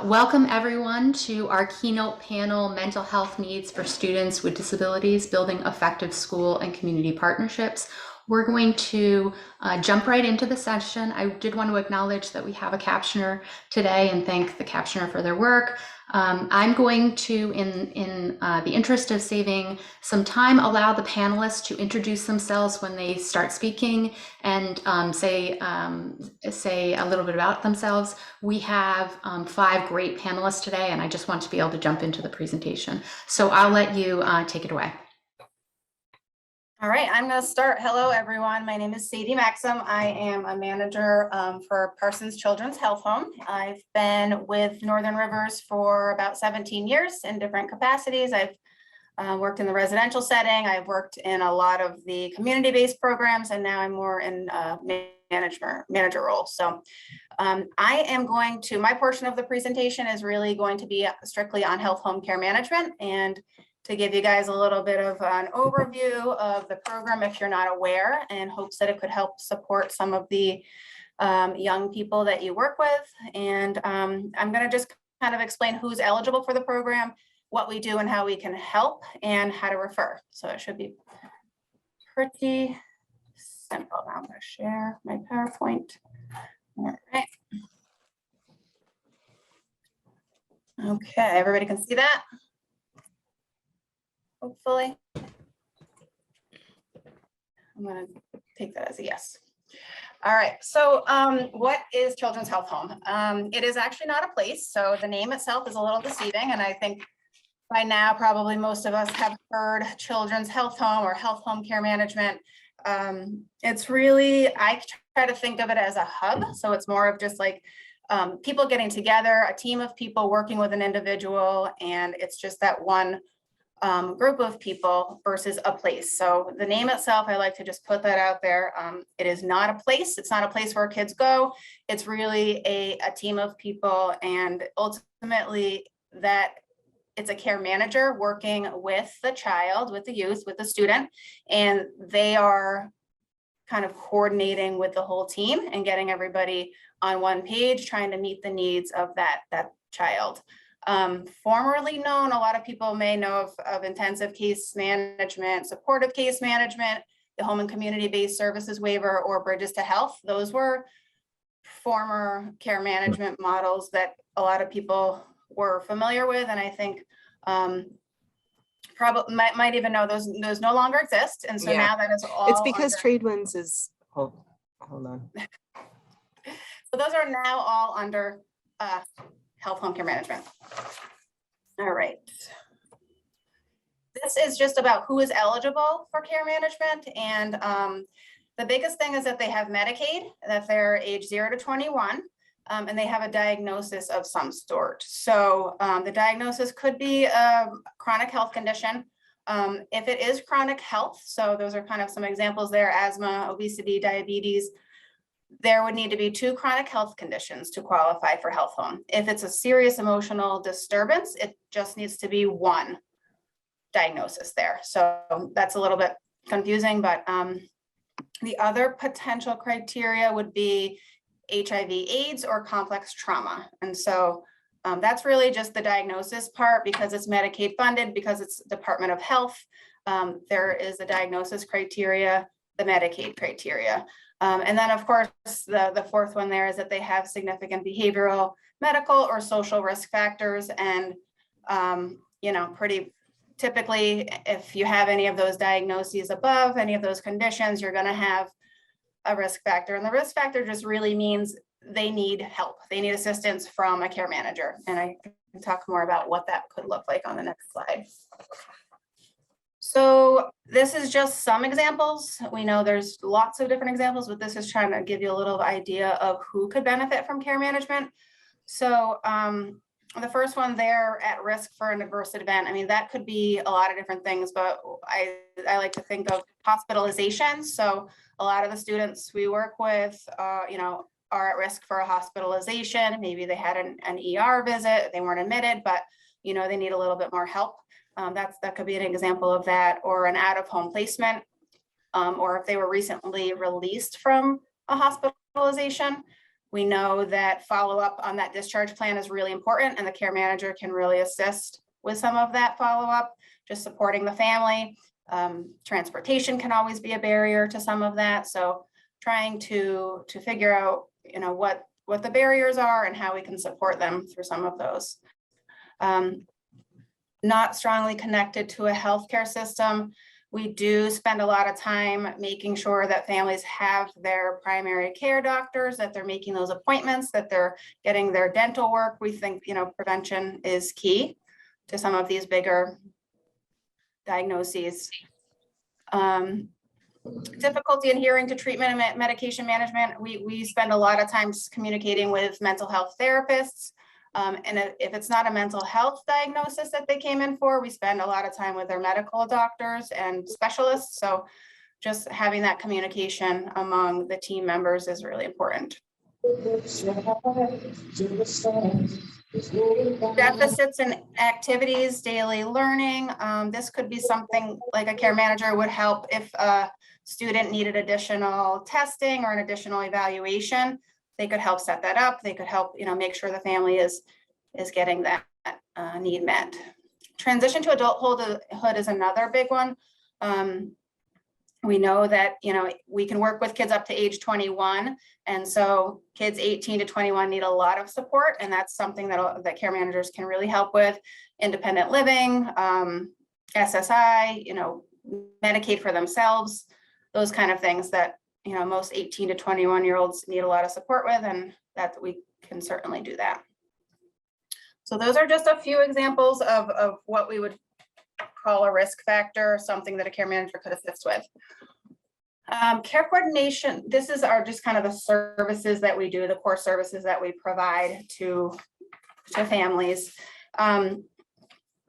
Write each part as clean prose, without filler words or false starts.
Welcome everyone to our keynote panel, Mental Health Needs for Students with Disabilities, Building Effective School and Community Partnerships. We're going to jump right into the session. I did want to acknowledge that we have a captioner today and thank the captioner for their work. I'm going to, in the interest of saving some time, allow the panelists to introduce themselves when they start speaking and say a little bit about themselves. We have 5 great panelists today, and I just want to be able to jump into the presentation. So I'll let you take it away. All right, I'm going to start. Hello, everyone. My name is Sadie Maxham. I am a manager for Parsons Children's Health Home. I've been with Northern Rivers for about 17 years in different capacities. I've worked in the residential setting. I've worked in a lot of the community-based programs, and now I'm more in manager role. So I am going to, my portion of the presentation is really going to be strictly on health home care management, and to give you guys a little bit of an overview of the program if you're not aware, in hopes that it could help support some of the young people that you work with. And I'm going to just kind of explain who's eligible for the program, what we do and how we can help, and how to refer. So it should be pretty simple. Now I'm going to share my PowerPoint. All right. Okay, everybody can see that? Hopefully. I'm going to take that as a yes. All right, so what is Children's Health Home? It is actually not a place, so the name itself is a little deceiving, and I think by now probably most of us have heard Children's Health Home or Health Home Care Management. It's really, I try to think of it as a hub, so it's more of just like people getting together, a team of people working with an individual, and it's just that one group of people versus a place. So the name itself, I like to just put that out there. It is not a place. It's not a place where kids go. It's really a team of people, and ultimately that it's a care manager working with the child, with the youth, with the student, and they are kind of coordinating with the whole team and getting everybody on one page, trying to meet the needs of that child. Formerly known, a lot of people may know of intensive case management, supportive case management, the home and community-based services waiver, or bridges to health. Those were former care management models that a lot of people were familiar with, and I think probably might even know those no longer exist. And so now that is all, it's because Tradewinds is hold on. So those are now all under health home care management. All right. This is just about who is eligible for care management, and the biggest thing is that they have Medicaid, that they're age 0 to 21. And they have a diagnosis of some sort. So the diagnosis could be a chronic health condition. If it is chronic health, so those are kind of some examples there: asthma, obesity, diabetes. There would need to be 2 chronic health conditions to qualify for health home. If it's a serious emotional disturbance, it just needs to be 1 diagnosis there. So that's a little bit confusing, but the other potential criteria would be HIV/AIDS or complex trauma. And so that's really just the diagnosis part, because it's Medicaid funded, because it's Department of Health. There is the diagnosis criteria, the Medicaid criteria. And then of course, the 4th one there is that they have significant behavioral, medical, or social risk factors. And, you know, pretty typically, if you have any of those diagnoses above, any of those conditions, you're going to have a risk factor. And the risk factor just really means they need help. They need assistance from a care manager. And I can talk more about what that could look like on the next slide. So this is just some examples. We know there's lots of different examples, but this is trying to give you a little idea of who could benefit from care management. So the first one there, at risk for an adverse event. I mean, that could be a lot of different things, but I like to think of hospitalization. So a lot of the students we work with, you know, are at risk for a hospitalization. Maybe they had an ER visit, they weren't admitted, but you know, they need a little bit more help. That could be an example of that, or an out-of-home placement, or if they were recently released from a hospitalization, We know that follow-up on that discharge plan is really important, and the care manager can really assist with some of that follow-up, just supporting the family. Transportation can always be a barrier to some of that. So trying to figure out, what the barriers are and how we can support them through some of those. Not strongly connected to a healthcare system. We do spend a lot of time making sure that families have their primary care doctors, that they're making those appointments, that they're getting their dental work. We think, prevention is key to some of these bigger diagnoses. Difficulty adhering to treatment and medication management. We spend a lot of time communicating with mental health therapists. And if it's not a mental health diagnosis that they came in for, we spend a lot of time with their medical doctors and specialists. So just having that communication among the team members is really important. Deficits in activities, daily learning. This could be something like a care manager would help if a student needed additional testing or an additional evaluation. They could help set that up. They could help, make sure the family is getting that need met. Transition to adulthood is another big one. We know that, we can work with kids up to age 21. And so kids 18 to 21 need a lot of support. And that's something that care managers can really help with. Independent living, SSI, Medicaid for themselves, those kind of things that, most 18 to 21-year-olds need a lot of support with, and that we can certainly do that. So those are just a few examples of what we would call a risk factor, something that a care manager could assist with. Care coordination, this is just kind of the services that we do, the core services that we provide to families. The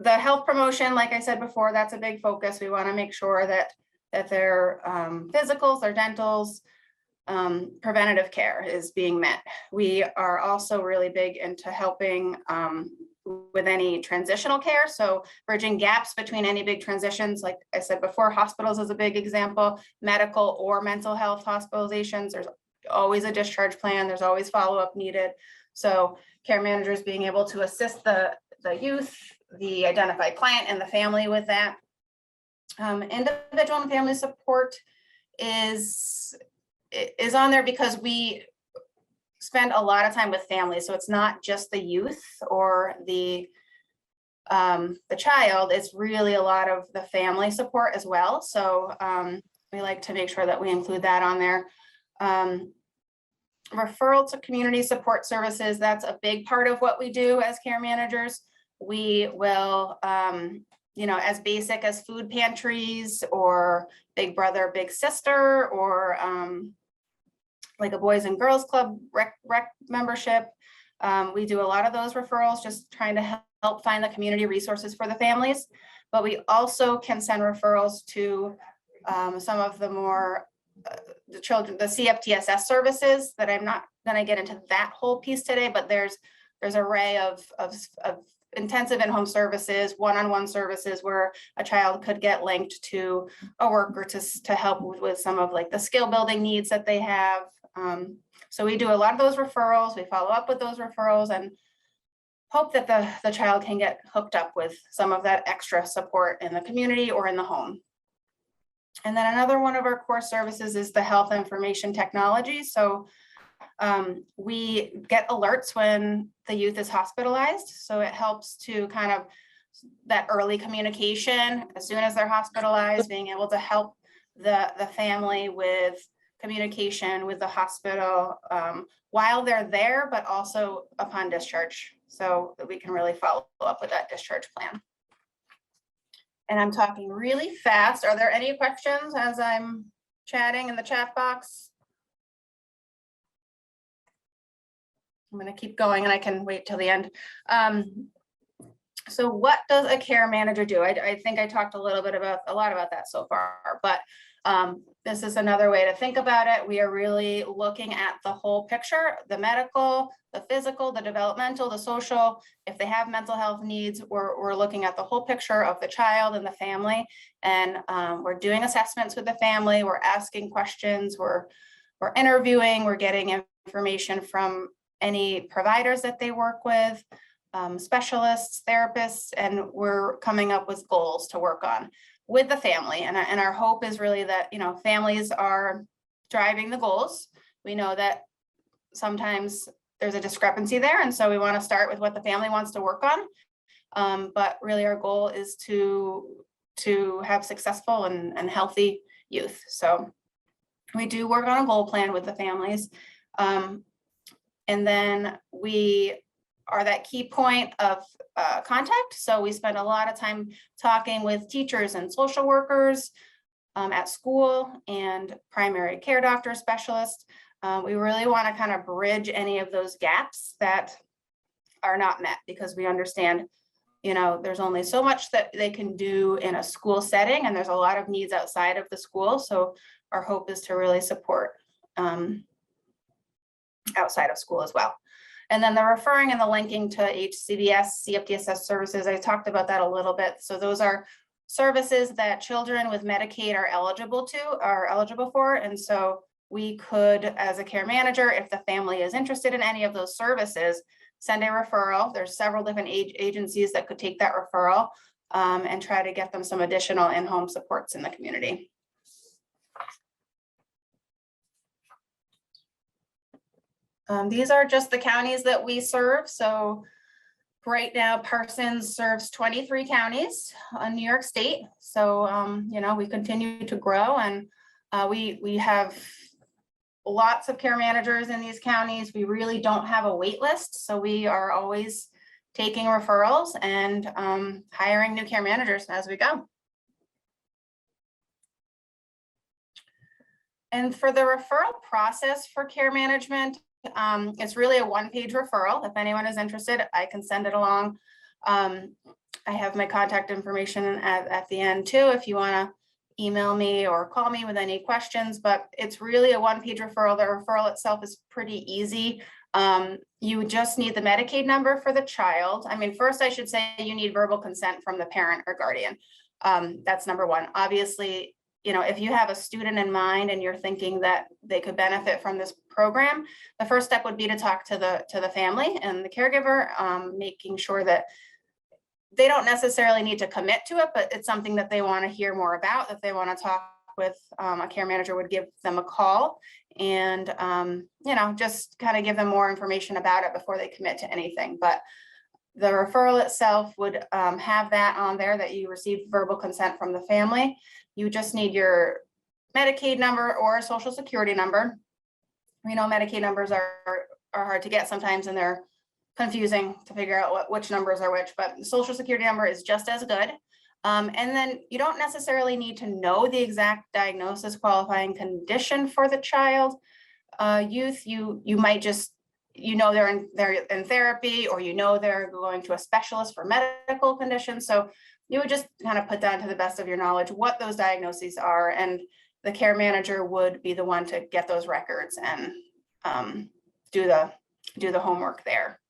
health promotion, like I said before, that's a big focus. We want to make sure that their physicals, their dentals, preventative care is being met. We are also really big into helping with any transitional care. So bridging gaps between any big transitions, like I said before, hospitals is a big example, medical or mental health hospitalizations. There's always a discharge plan. There's always follow-up needed. So care managers being able to assist the youth, the identified client, and the family with that. Individual and family support is on there because we spend a lot of time with families. So it's not just the youth or the child, it's really a lot of the family support as well. So we like to make sure that we include that on there. Referral to community support services, that's a big part of what we do as care managers. We will, as basic as food pantries or big brother, big sister, or like a boys and girls club rec membership. We do a lot of those referrals, just trying to help find the community resources for the families. But we also can send referrals to some of the more the CFTSS services that I'm not going to get into that whole piece today, but there's an array of intensive in-home services, one-on-one services where a child could get linked to a worker to help with some of like the skill building needs that they have. So we do a lot of those referrals. We follow up with those referrals and hope that the child can get hooked up with some of that extra support in the community or in the home. And then another one of our core services is the health information technology. So we get alerts when the youth is hospitalized. So it helps to kind of that early communication as soon as they're hospitalized, being able to help the family with communication with the hospital while they're there, but also upon discharge, so that we can really follow up with that discharge plan. And I'm talking really fast. Are there any questions as I'm chatting in the chat box? I'm going to keep going and I can wait till the end. So what does a care manager do? I think I talked a lot about that so far, but this is another way to think about it. We are really looking at the whole picture, the medical, the physical, the developmental, the social. If they have mental health needs, we're looking at the whole picture of the child and the family. And we're doing assessments with the family. We're asking questions. We're interviewing. We're getting information from any providers that they work with, specialists, therapists, and we're coming up with goals to work on with the family. And our hope is really that, you know, families are driving the goals. We know that sometimes there's a discrepancy there, and so we want to start with what the family wants to work on. But really our goal is to have successful and healthy youth. So we do work on a goal plan with the families. And then we are that key point of contact. So we spend a lot of time talking with teachers and social workers at school and primary care doctor specialists. We really want to kind of bridge any of those gaps that are not met, because we understand, you know, there's only so much that they can do in a school setting, and there's a lot of needs outside of the school. So our hope is to really support outside of school as well. And then the referring and the linking to HCBS, CFDSS services, I talked about that a little bit. So those are services that children with Medicaid are eligible for. And so we could, as a care manager, if the family is interested in any of those services, send a referral. There's several different agencies that could take that referral and try to get them some additional in-home supports in the community. These are just the counties that we serve. So right now, Parsons serves 23 counties in New York State. So, you know, we continue to grow, and we have lots of care managers in these counties. We really don't have a wait list. So we are always taking referrals and hiring new care managers as we go. And for the referral process for care management, it's really a one-page referral. If anyone is interested, I can send it along. I have my contact information at the end too, if you want to email me or call me with any questions, but it's really a one-page referral. The referral itself is pretty easy. You just need the Medicaid number for the child. I mean, first I should say you need verbal consent from the parent or guardian. That's number one. Obviously, you know, if you have a student in mind and you're thinking that they could benefit from this program, the first step would be to talk to the family and the caregiver, making sure that they don't necessarily need to commit to it, but it's something that they want to hear more about, that they want to talk with. A care manager would give them a call and, you know, just kind of give them more information about it before they commit to anything. But the referral itself would have that on there, that you received verbal consent from the family. You just need your Medicaid number or a social security number. You know, Medicaid numbers are hard to get sometimes, and they're confusing to figure out which numbers are which, but the social security number is just as good. And then you don't necessarily need to know the exact diagnosis, qualifying condition for the child. Youth, you might just, you know, they're in therapy, or you know they're going to a specialist for medical conditions. So you would just kind of put down to the best of your knowledge what those diagnoses are, and the care manager would be the one to get those records and do the homework there.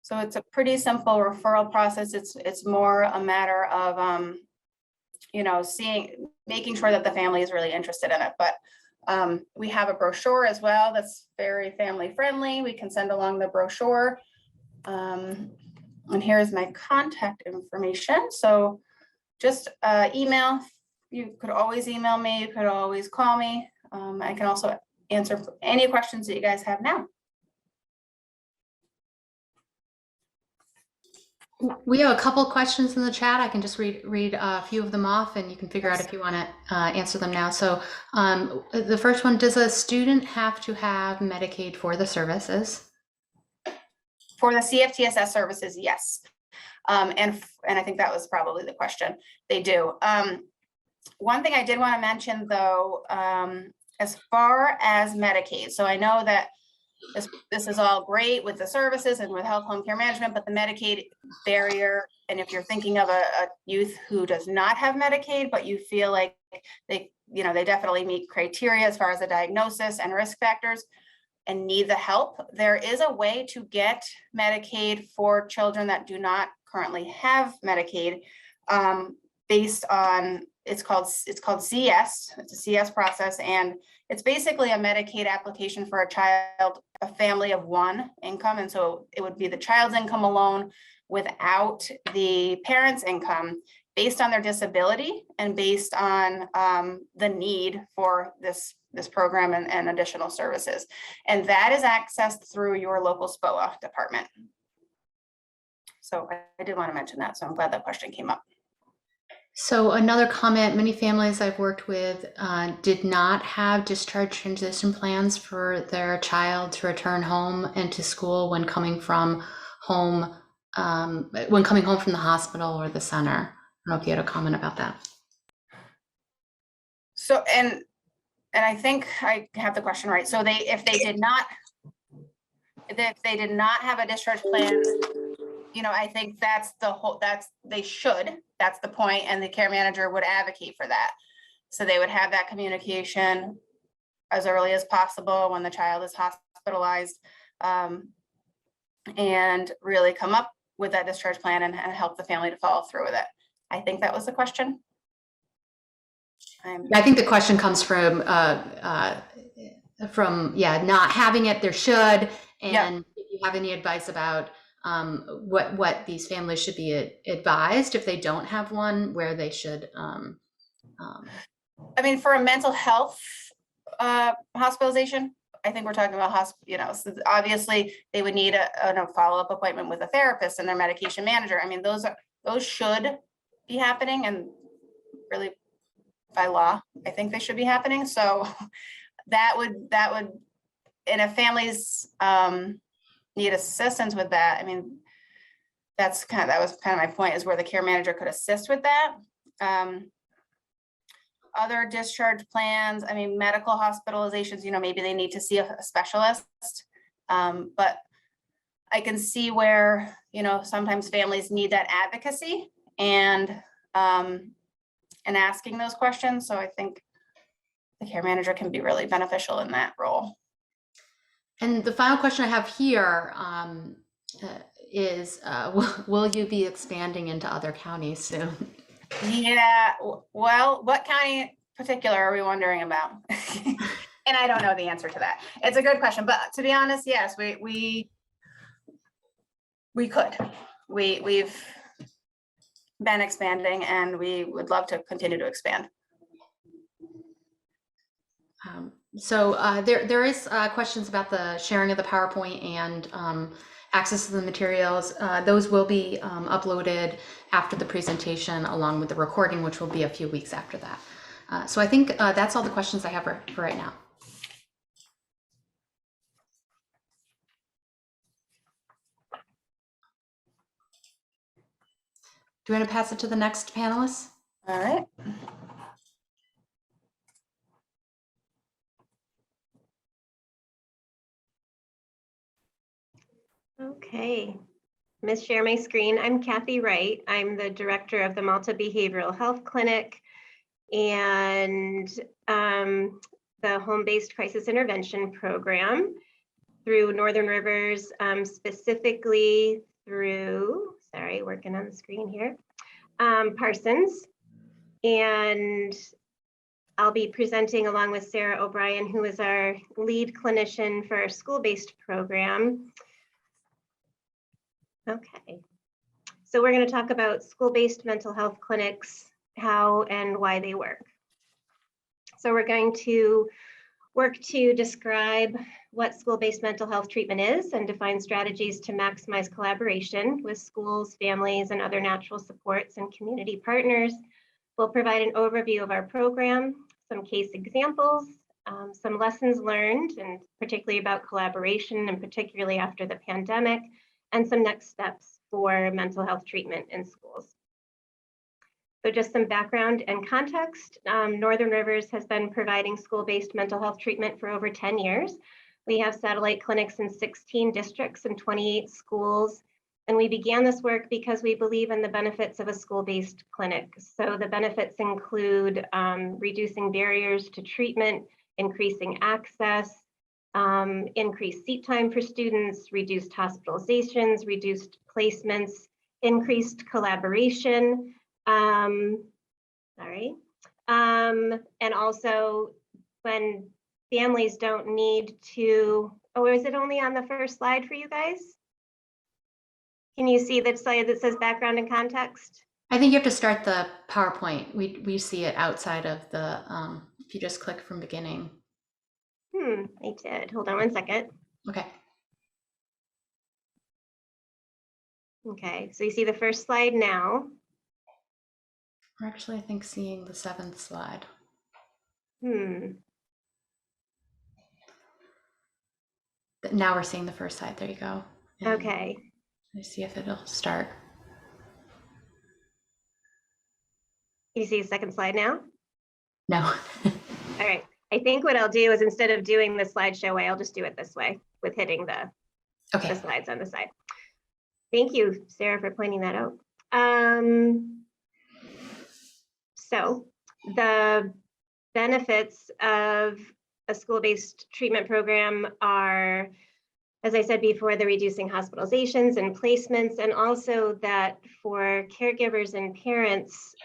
So it's a pretty simple referral process. It's more a matter of you know, making sure that the family is really interested in it. But we have a brochure as well that's very family friendly. We can send along the brochure. And here's my contact information. So just email. You could always email me. You could always call me. I can also answer any questions that you guys have now. We have a couple questions in the chat. I can just read a few of them off, and you can figure out if you want to answer them now. So the first one, does a student have to have Medicaid for the services? For the CFTSS services, yes. And I think that was probably the question. They do. One thing I did want to mention though, as far as Medicaid, so I know that this is all great with the services and with health home care management, but the Medicaid barrier, and if you're thinking of a youth who does not have Medicaid, but you feel like they definitely meet criteria as far as the diagnosis and risk factors and need the help, there is a way to get Medicaid for children that do not currently have Medicaid, based on, it's called CS. It's a CS process, and It's basically a Medicaid application for a family of one income. And so it would be the child's income alone without the parent's income based on their disability and based on the need for this program and additional services. And that is accessed through your local SPOA department. So I did want to mention that. So I'm glad that question came up. So another comment, many families I've worked with did not have discharge transition plans for their child to return home and to school when coming from home, from the hospital or the center. I don't know if you had a comment about that. So, and I think I have the question right. So if they did not have a discharge plan, you know, I think that's the point, and the care manager would advocate for that. So they would have that communication as early as possible when the child is hospitalized, and really come up with that discharge plan and help the family to follow through with it. I think that was the question. I think the question comes from not having it. There should, and if you have any advice about what these families should be advised if they don't have one, where they should. I mean, for a mental health hospitalization, I think we're talking about so obviously they would need a follow-up appointment with a therapist and their medication manager. I mean, those should be happening, and really by law, I think they should be happening. So that would, and if families need assistance with that, I mean, that was kind of my point, is where the care manager could assist with that. Other discharge plans, I mean, medical hospitalizations, you know, maybe they need to see a specialist. But I can see where, you know, sometimes families need that advocacy and asking those questions. So I think the care manager can be really beneficial in that role. And the final question I have here is, will you be expanding into other counties soon? Yeah, well, what county in particular are we wondering about? And I don't know the answer to that. It's a good question, but to be honest, yes, we could. We've been expanding, and we would love to continue to expand. So there is questions about the sharing of the PowerPoint and access to the materials. Those will be uploaded after the presentation, along with the recording, which will be a few weeks after that. So I think that's all the questions I have for right now. Do you want to pass it to the next panelist? All right. Okay, Ms. Share my screen. I'm Kathy Wright. I'm the director of the Malta Behavioral Health Clinic and the Home-Based Crisis Intervention Program through Northern Rivers, specifically through, sorry, working on the screen here, Parsons. And I'll be presenting along with Sara O'Brien, who is our lead clinician for our school-based program. Okay, so we're going to talk about school-based mental health clinics, how and why they work. So we're going to work to describe what school-based mental health treatment is and define strategies to maximize collaboration with schools, families, and other natural supports and community partners. We'll provide an overview of our program, some case examples, some lessons learned, and particularly about collaboration, and particularly after the pandemic, and some next steps for mental health treatment in schools. So just some background and context. Northern Rivers has been providing school-based mental health treatment for over 10 years. We have satellite clinics in 16 districts and 28 schools. And we began this work because we believe in the benefits of a school-based clinic. So the benefits include reducing barriers to treatment, increasing access, increased seat time for students, reduced hospitalizations, reduced placements, increased collaboration, and also when families don't need to, oh, is it only on the first slide for you guys? Can you see that slide that says background and context? I think you have to start the PowerPoint. We see it outside of the, if you just click from beginning. I did. Hold on one second. Okay. Okay, so you see the first slide now. We're actually, I think, seeing the 7th slide. But now we're seeing the first slide. There you go. And Okay. let's see if it'll start. Can you see the second slide now? No. All right. I think what I'll do is instead of doing the slideshow way, I'll just do it this way with hitting the Okay. slides on the side. Thank you, Sarah, for pointing that out. So the benefits of a school-based treatment program are, as I said before, the reducing hospitalizations and placements, and also that for caregivers and parents,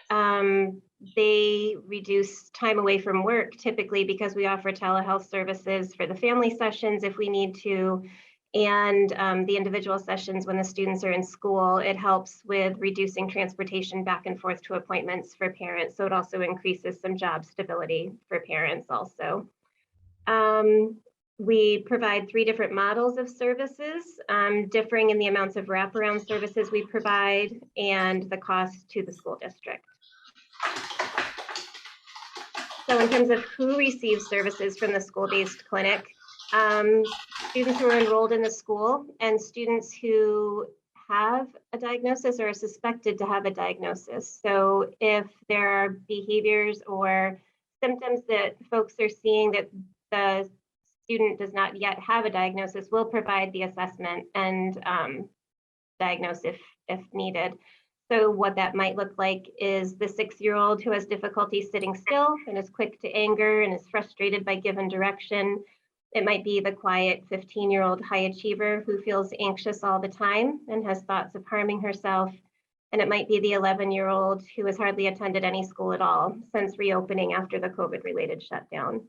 they reduce time away from work typically because we offer telehealth services for the family sessions if we need to, and the individual sessions when the students are in school. It helps with reducing transportation back and forth to appointments for parents. So it also increases some job stability for parents also. We provide 3 different models of services, differing in the amounts of wraparound services we provide and the cost to the school district. So in terms of who receives services from the school-based clinic, students who are enrolled in the school and students who have a diagnosis or are suspected to have a diagnosis. So if there are behaviors or symptoms that folks are seeing that the student does not yet have a diagnosis, we'll provide the assessment and diagnose if needed. So what that might look like is the 6-year-old who has difficulty sitting still and is quick to anger and is frustrated by given direction. It might be the quiet 15-year-old high achiever who feels anxious all the time and has thoughts of harming herself. And it might be the 11-year-old who has hardly attended any school at all since reopening after the COVID-related shutdown.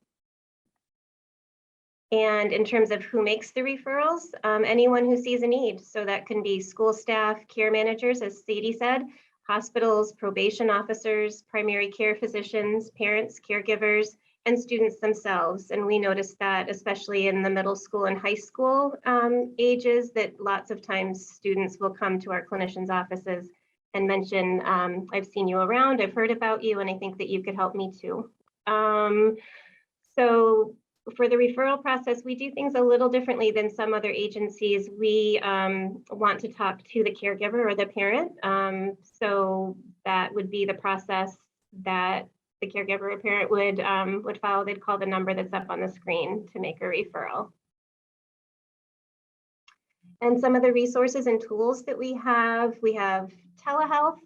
And in terms of who makes the referrals, anyone who sees a need. So that can be school staff, care managers, as Sadie said, hospitals, probation officers, primary care physicians, parents, caregivers, and students themselves. And we noticed that especially in the middle school and high school ages, that lots of times students will come to our clinicians' offices and mention, I've seen you around, I've heard about you, and I think that you could help me too. So for the referral process, we do things a little differently than some other agencies. We want to talk to the caregiver or the parent. So that would be the process that the caregiver or parent would follow. They'd call the number that's up on the screen to make a referral. And some of the resources and tools that we have telehealth,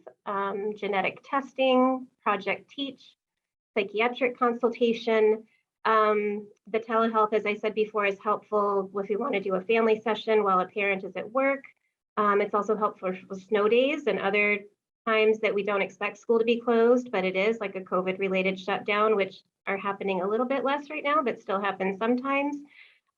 genetic testing, Project Teach, psychiatric consultation. The telehealth, as I said before, is helpful if we want to do a family session while a parent is at work. It's also helpful for snow days and other times that we don't expect school to be closed, but it is like a COVID-related shutdown, which are happening a little bit less right now, but still happen sometimes.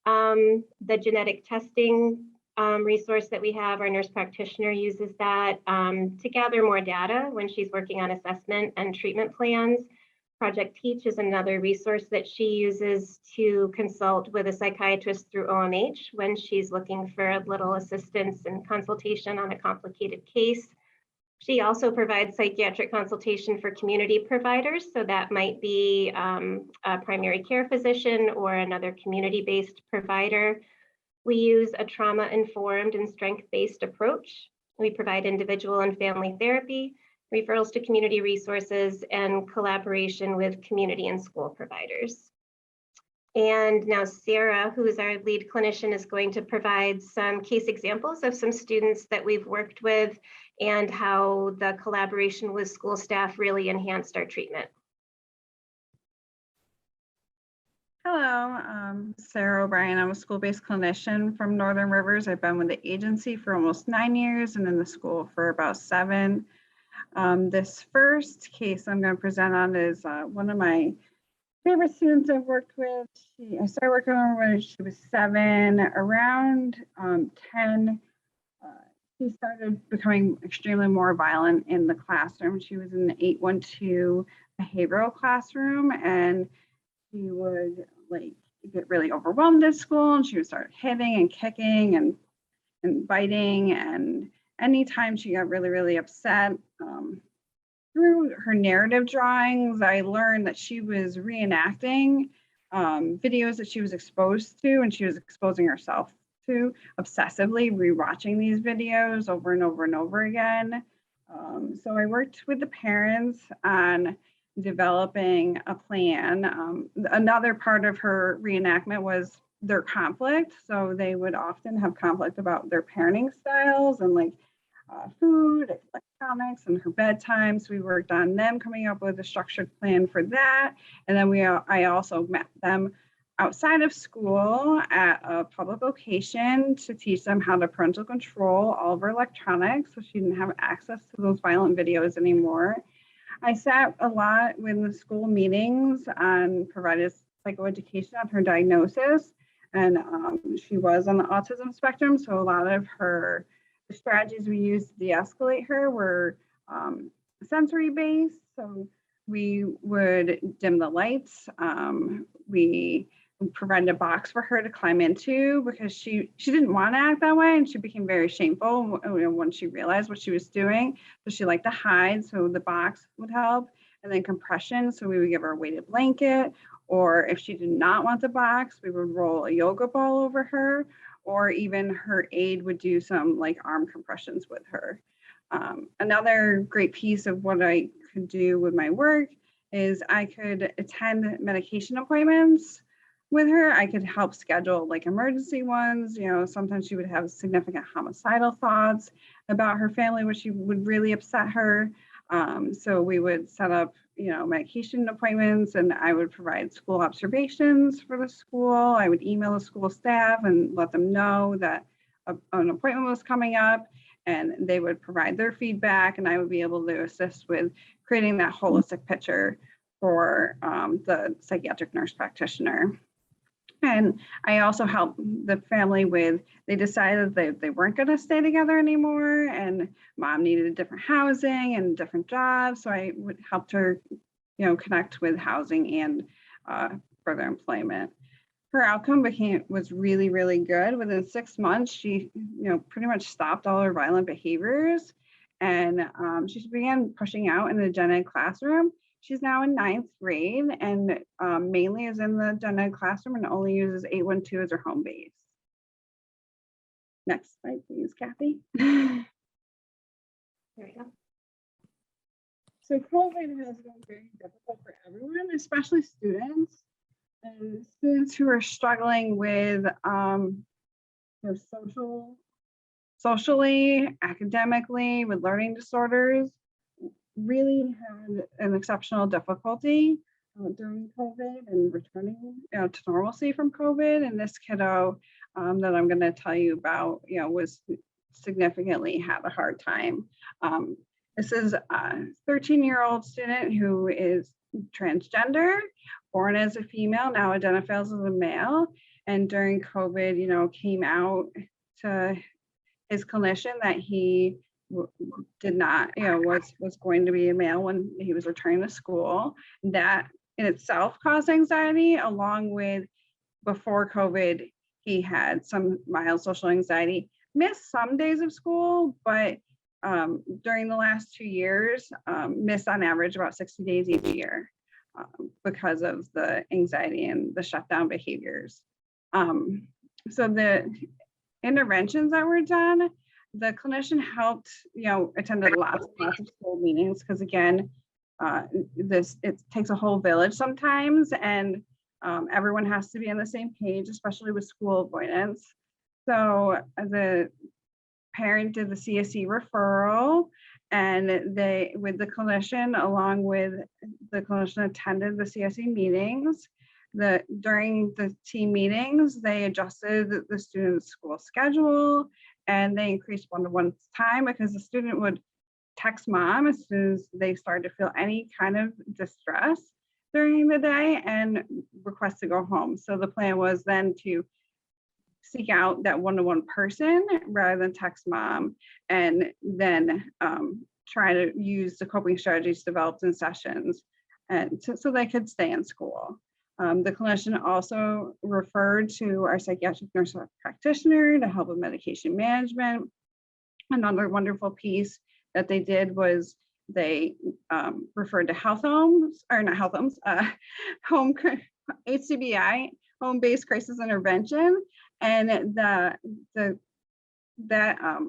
The genetic testing resource that we have, our nurse practitioner uses that to gather more data when she's working on assessment and treatment plans. Project Teach is another resource that she uses to consult with a psychiatrist through OMH when she's looking for a little assistance and consultation on a complicated case. She also provides psychiatric consultation for community providers. So that might be a primary care physician or another community-based provider. We use a trauma-informed and strength-based approach. We provide individual and family therapy, referrals to community resources, and collaboration with community and school providers. And now Sara, who is our lead clinician, is going to provide some case examples of some students that we've worked with and how the collaboration with school staff really enhanced our treatment. Hello, I'm Sara O'Brien. I'm a school-based clinician from Northern Rivers. I've been with the agency for almost 9 years and in the school for about 7. This first case I'm going to present on is one of my favorite students I've worked with, I started working on her when she was 7. Around 10, she started becoming extremely more violent in the classroom. She was in the 812 behavioral classroom, and she would like get really overwhelmed at school, and she would start hitting and kicking and biting. And anytime she got really, really upset, through her narrative drawings, I learned that she was reenacting videos that she was exposed to and she was exposing herself to, obsessively rewatching these videos over and over and over again. So I worked with the parents on developing a plan. Another part of her reenactment was their conflict. So they would often have conflict about their parenting styles and like food, electronics, and her bedtime. So we worked on them coming up with a structured plan for that. And then I also met them outside of school at a public location to teach them how to parental control all of her electronics so she didn't have access to those violent videos anymore. I sat a lot with the school meetings and provided psychoeducation on her diagnosis. And she was on the autism spectrum. So a lot of her strategies we used to de-escalate her were sensory based. So we would dim the lights. We provided a box for her to climb into because she didn't want to act that way, and she became very shameful when she realized what she was doing. So she liked to hide, so the box would help. And then compression, so we would give her a weighted blanket, or if she did not want the box, we would roll a yoga ball over her, or even her aide would do some like arm compressions with her. Another great piece of what I could do with my work is I could attend medication appointments with her. I could help schedule like emergency ones. You know, sometimes she would have significant homicidal thoughts about her family, which would really upset her. So we would set up, you know, medication appointments, and I would provide school observations for the school. I would email the school staff and let them know that an appointment was coming up, and they would provide their feedback, and I would be able to assist with creating that holistic picture for the psychiatric nurse practitioner. And I also helped the family with, they decided that they weren't going to stay together anymore, and mom needed different housing and different jobs. So I would help her, you know, connect with housing and further employment. Her outcome was really, really good. Within 6 months, she, you know, pretty much stopped all her violent behaviors, and she began pushing out in the gen ed classroom. She's now in 9th grade and mainly is in the gen ed classroom and only uses 812 as her home base. Next slide, please, Kathy. There we go. So COVID has been very difficult for everyone, especially students. And students who are struggling with their socially, academically, with learning disorders, really had an exceptional difficulty during COVID and returning, you know, to normalcy from COVID. And this kiddo that I'm going to tell you about, you know, was significantly had a hard time. This is a 13-year-old student who is transgender, born as a female, now identifies as a male, and during COVID, you know, came out to his clinician that he did not, you know, was going to be a male when he was returning to school. That in itself caused anxiety, along with before COVID, he had some mild social anxiety, missed some days of school, but during the last 2 years, missed on average about 60 days each year because of the anxiety and the shutdown behaviors. So the interventions that were done, the clinician helped, you know, attended lots and lots of school meetings, because again, it takes a whole village sometimes, and everyone has to be on the same page, especially with school avoidance. So the parent did the CSE referral, and they, with the clinician, along with the clinician, attended the CSE meetings. During the team meetings, they adjusted the student's school schedule, and they increased one-to-one time, because the student would text mom as soon as they started to feel any kind of distress. during the day and request to go home. So the plan was then to seek out that one-to-one person rather than text mom, and then try to use the coping strategies developed in sessions and so they could stay in school. The clinician also referred to our psychiatric nurse practitioner to help with medication management. Another wonderful piece that they did was they referred to health homes, or not health homes, home HCBI, home-based crisis intervention, and that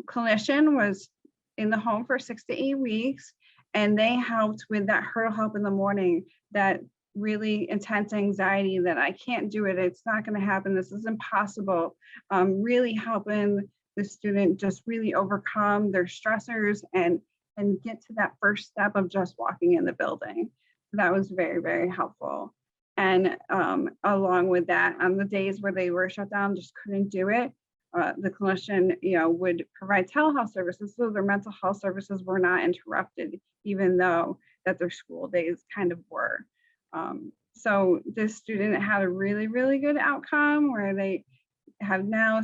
clinician was in the home for 6 to 8 weeks, and they helped with that hurdle help in the morning, that really intense anxiety that I can't do it, it's not going to happen, this is impossible, really helping the student just really overcome their stressors and get to that first step of just walking in the building. That was very, very helpful. And along with that, on the days where they were shut down, just couldn't do it, the clinician, would provide telehealth services, so their mental health services were not interrupted, even though that their school days kind of were. So this student had a really, really good outcome where they have now,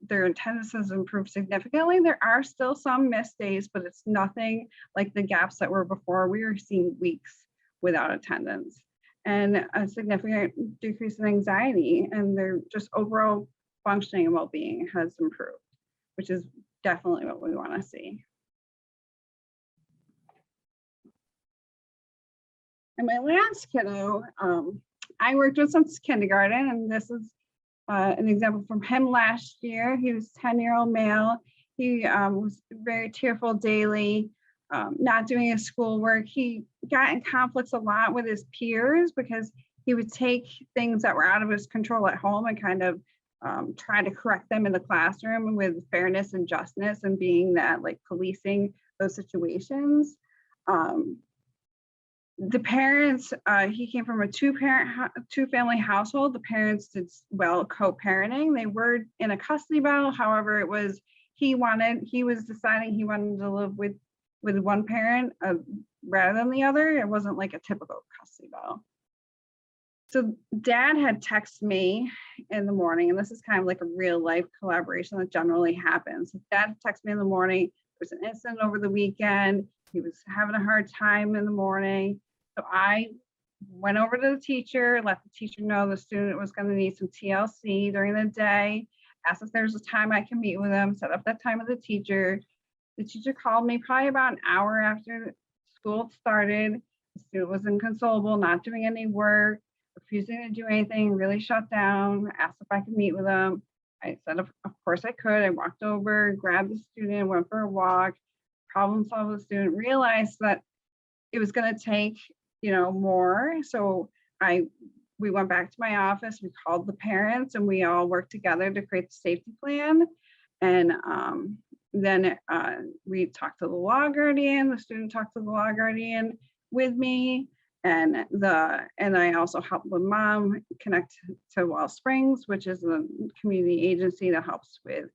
their attendance has improved significantly. There are still some missed days, but it's nothing like the gaps that were before. We were seeing weeks without attendance, and a significant decrease in anxiety, and their just overall functioning and well-being has improved, which is definitely what we want to see. And my last kiddo, I worked with since kindergarten, and this is an example from him last year. He was a 10-year-old male. He was very tearful daily, not doing his schoolwork. He got in conflicts a lot with his peers because he would take things that were out of his control at home and kind of try to correct them in the classroom with fairness and justness, and being that, like, policing those situations. The parents, he came from a two-family household. The parents did well co-parenting. They were in a custody battle. However, it was, he was deciding he wanted to live with one parent rather than the other. It wasn't like a typical custody battle. So dad had texted me in the morning, and this is kind of like a real life collaboration that generally happens. Dad texted me in the morning. There was an incident over the weekend. He was having a hard time in the morning. So I went over to the teacher, let the teacher know the student was going to need some TLC during the day, asked if there's a time I can meet with him, set up that time with the teacher. The teacher called me probably about an hour after school started. The student was inconsolable, not doing any work, refusing to do anything, really shut down, asked if I could meet with him. I said, of course I could. I walked over, grabbed the student, went for a walk, problem solved with the student, realized that it was going to take more. So we went back to my office, we called the parents, and we all worked together to create the safety plan. And then we talked to the law guardian, the student talked to the law guardian with me, and I also helped the mom connect to Wall Springs, which is a community agency that helps with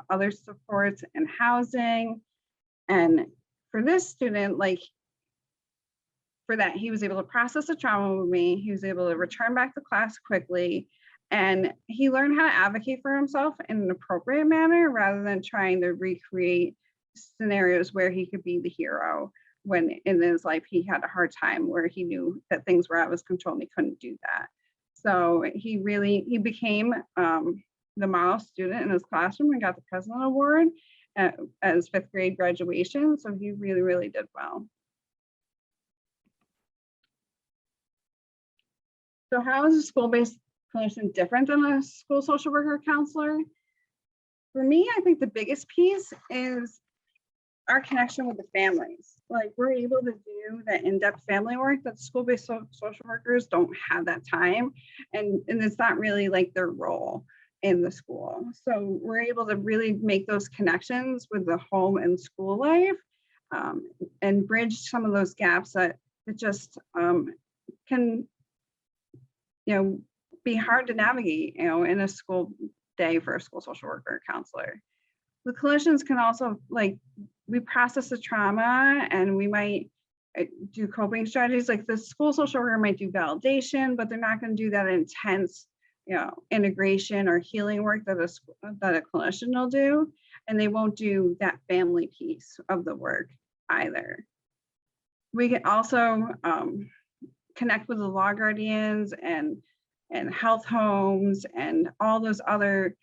other supports and housing. And for this student, for that, he was able to process the trauma with me. He was able to return back to class quickly, and he learned how to advocate for himself in an appropriate manner rather than trying to recreate scenarios where he could be the hero when in his life he had a hard time where he knew that things were out of his control and he couldn't do that. So he became the model student in his classroom and got the President Award at his 5th grade graduation. So he really, really did well. So how is a school-based clinician different than a school social worker counselor? For me, I think the biggest piece is our connection with the families. Like, we're able to do that in-depth family work that school-based social workers don't have that time. And it's not really like their role in the school. So we're able to really make those connections with the home and school life, and bridge some of those gaps that just can be hard to navigate, in a school day for a school social worker or counselor. The clinicians can also, we process the trauma, and we might do coping strategies. Like the school social worker might do validation, but they're not going to do that intense, integration or healing work that a clinician will do, and they won't do that family piece of the work either. We can also connect with the law guardians and health homes and all those other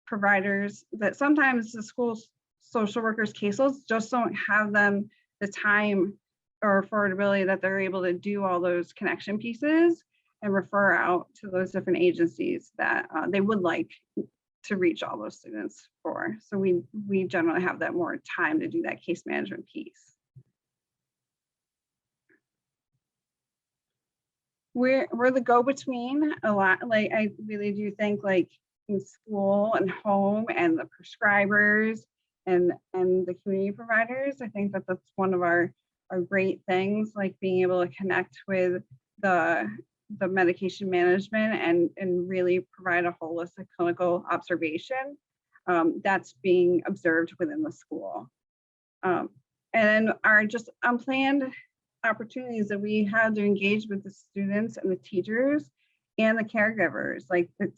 providers that sometimes the school social workers caseloads just don't have them the time or affordability that they're able to do all those connection pieces and refer out to those different agencies that they would like to reach all those students for. So we generally have that more time to do that case management piece. We're the go-between a lot. Like I really do think like in school and home and the prescribers and the community providers, I think that that's one of our great things, like being able to connect with the medication management and really provide a holistic clinical observation that's being observed within the school. And our just unplanned opportunities that we have to engage with the students and the teachers and the caregivers. Like the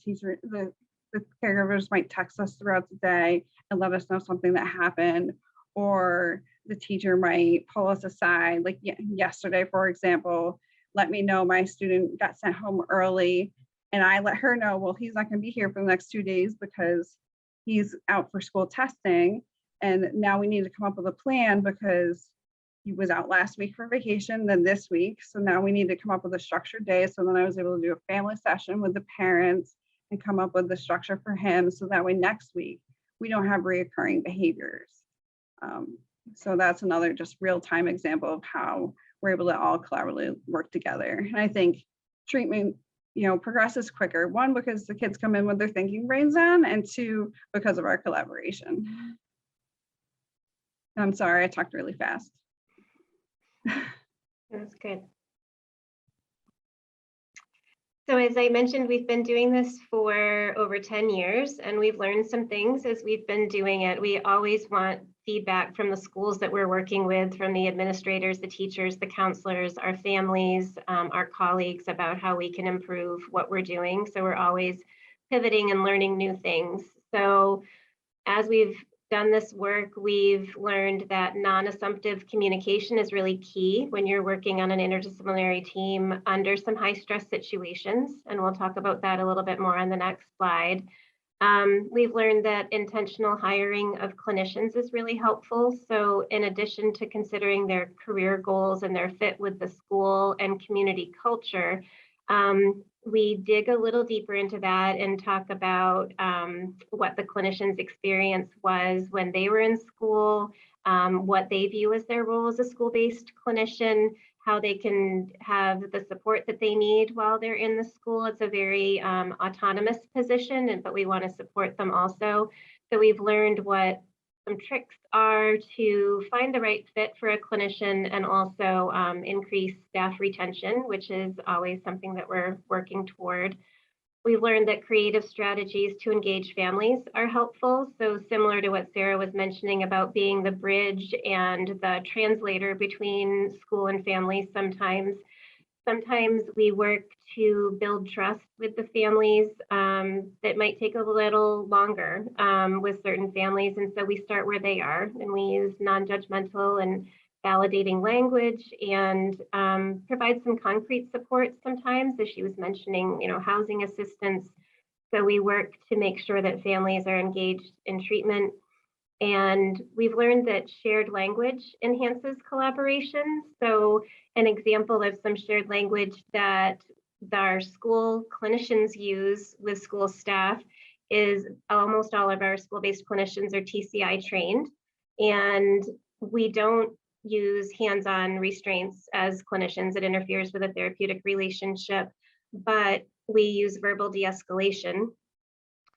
caregivers might text us throughout the day and let us know something that happened, or the teacher might pull us aside. Like yesterday, for example, let me know my student got sent home early, and I let her know, well, he's not going to be here for the next 2 days because he's out for school testing, and now we need to come up with a plan because he was out last week for vacation, then this week. So now we need to come up with a structured day. So then I was able to do a family session with the parents and come up with the structure for him. So that way next week, we don't have reoccurring behaviors. So that's another just real-time example of how we're able to all collaboratively work together. And I think treatment, progresses quicker. One, because the kids come in with their thinking brains on, and two, because of our collaboration. I'm sorry, I talked really fast. That's good. So as I mentioned, we've been doing this for over 10 years, and we've learned some things as we've been doing it. We always want feedback from the schools that we're working with, from the administrators, the teachers, the counselors, our families, our colleagues, about how we can improve what we're doing. So we're always pivoting and learning new things. So as we've done this work, we've learned that non-assumptive communication is really key when you're working on an interdisciplinary team under some high stress situations. And we'll talk about that a little bit more on the next slide. We've learned that intentional hiring of clinicians is really helpful. So in addition to considering their career goals and their fit with the school and community culture, we dig a little deeper into that and talk about what the clinician's experience was when they were in school, what they view as their role as a school-based clinician, how they can have the support that they need while they're in the school. It's a very autonomous position, but we want to support them also. So we've learned what some tricks are to find the right fit for a clinician, and also increase staff retention, which is always something that we're working toward. We've learned that creative strategies to engage families are helpful. So similar to what Sara was mentioning about being the bridge and the translator between school and families, sometimes we work to build trust with the families. That might take a little longer with certain families. And so we start where they are, and we use non-judgmental and validating language, and provide some concrete support sometimes, as she was mentioning, housing assistance. So we work to make sure that families are engaged in treatment. And we've learned that shared language enhances collaboration. So an example of some shared language that our school clinicians use with school staff is almost all of our school-based clinicians are TCI trained, and we don't use hands-on restraints as clinicians. It interferes with a therapeutic relationship, but we use verbal de-escalation.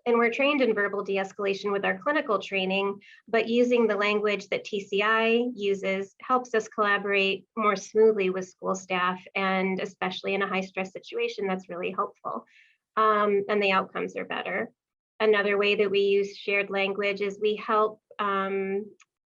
And we're trained in verbal de-escalation with our clinical training, but using the language that TCI uses helps us collaborate more smoothly with school staff, and especially in a high stress situation, that's really helpful. And the outcomes are better. Another way that we use shared language is we help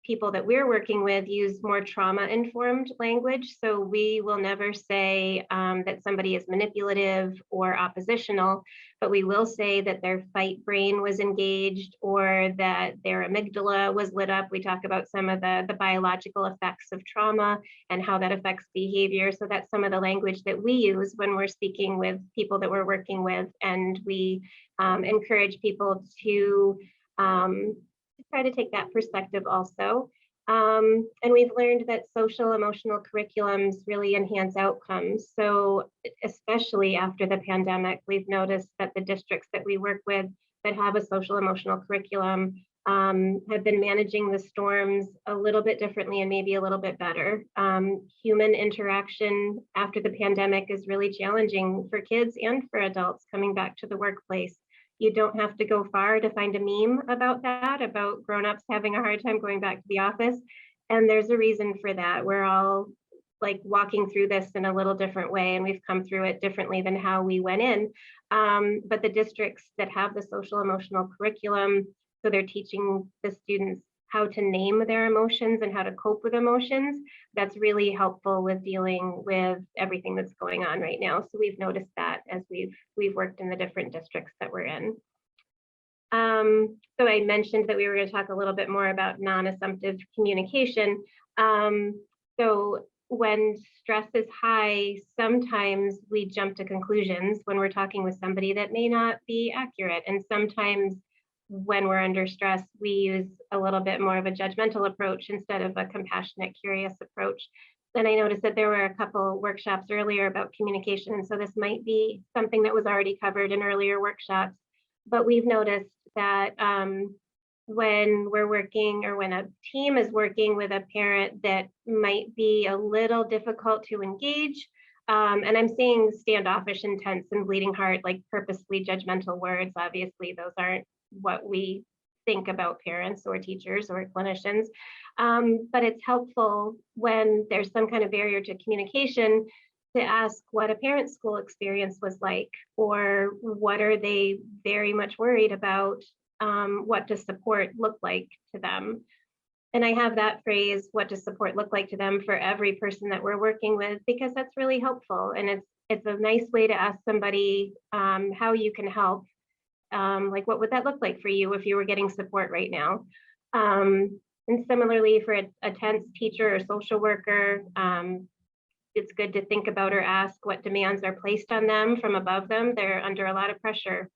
people that we're working with use more trauma-informed language. So we will never say that somebody is manipulative or oppositional, but we will say that their fight brain was engaged or that their amygdala was lit up. We talk about some of the biological effects of trauma and how that affects behavior. So that's some of the language that we use when we're speaking with people that we're working with. And we encourage people to try to take that perspective also. And we've learned that social emotional curriculums really enhance outcomes. So especially after the pandemic, we've noticed that the districts that we work with that have a social emotional curriculum have been managing the storms a little bit differently and maybe a little bit better. Human interaction after the pandemic is really challenging for kids and for adults coming back to the workplace. You don't have to go far to find a meme about that, about grown-ups having a hard time going back to the office. And there's a reason for that. We're all like walking through this in a little different way, and we've come through it differently than how we went in. But the districts that have the social emotional curriculum, so they're teaching the students how to name their emotions and how to cope with emotions, that's really helpful with dealing with everything that's going on right now. So we've noticed that as we've worked in the different districts that we're in. So I mentioned that we were going to talk a little bit more about non-assumptive communication. So when stress is high, sometimes we jump to conclusions when we're talking with somebody that may not be accurate. And sometimes when we're under stress, we use a little bit more of a judgmental approach instead of a compassionate, curious approach. Then I noticed that there were a couple workshops earlier about communication. And so this might be something that was already covered in earlier workshops. But we've noticed that when we're working or when a team is working with a parent that might be a little difficult to engage, and I'm saying standoffish, intense, and bleeding heart, like purposely judgmental words. Obviously, those aren't what we think about parents or teachers or clinicians. But it's helpful when there's some kind of barrier to communication to ask what a parent's school experience was like, or what are they very much worried about, what does support look like to them? And I have that phrase, what does support look like to them, for every person that we're working with, because that's really helpful. And it's a nice way to ask somebody how you can help. Like, what would that look like for you if you were getting support right now? And similarly for a tense teacher or social worker, it's good to think about or ask what demands are placed on them from above them. They're under a lot of pressure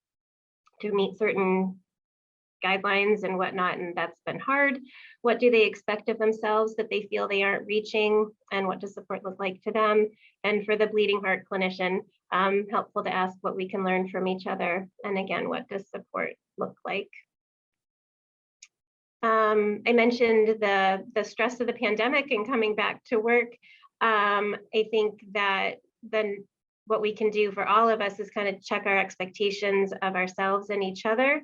to meet certain guidelines and whatnot, and that's been hard. What do they expect of themselves that they feel they aren't reaching, and what does support look like to them? And for the bleeding heart clinician, helpful to ask what we can learn from each other, and again, what does support look like? I mentioned the stress of the pandemic and coming back to work. I think that then what we can do for all of us is kind of check our expectations of ourselves and each other.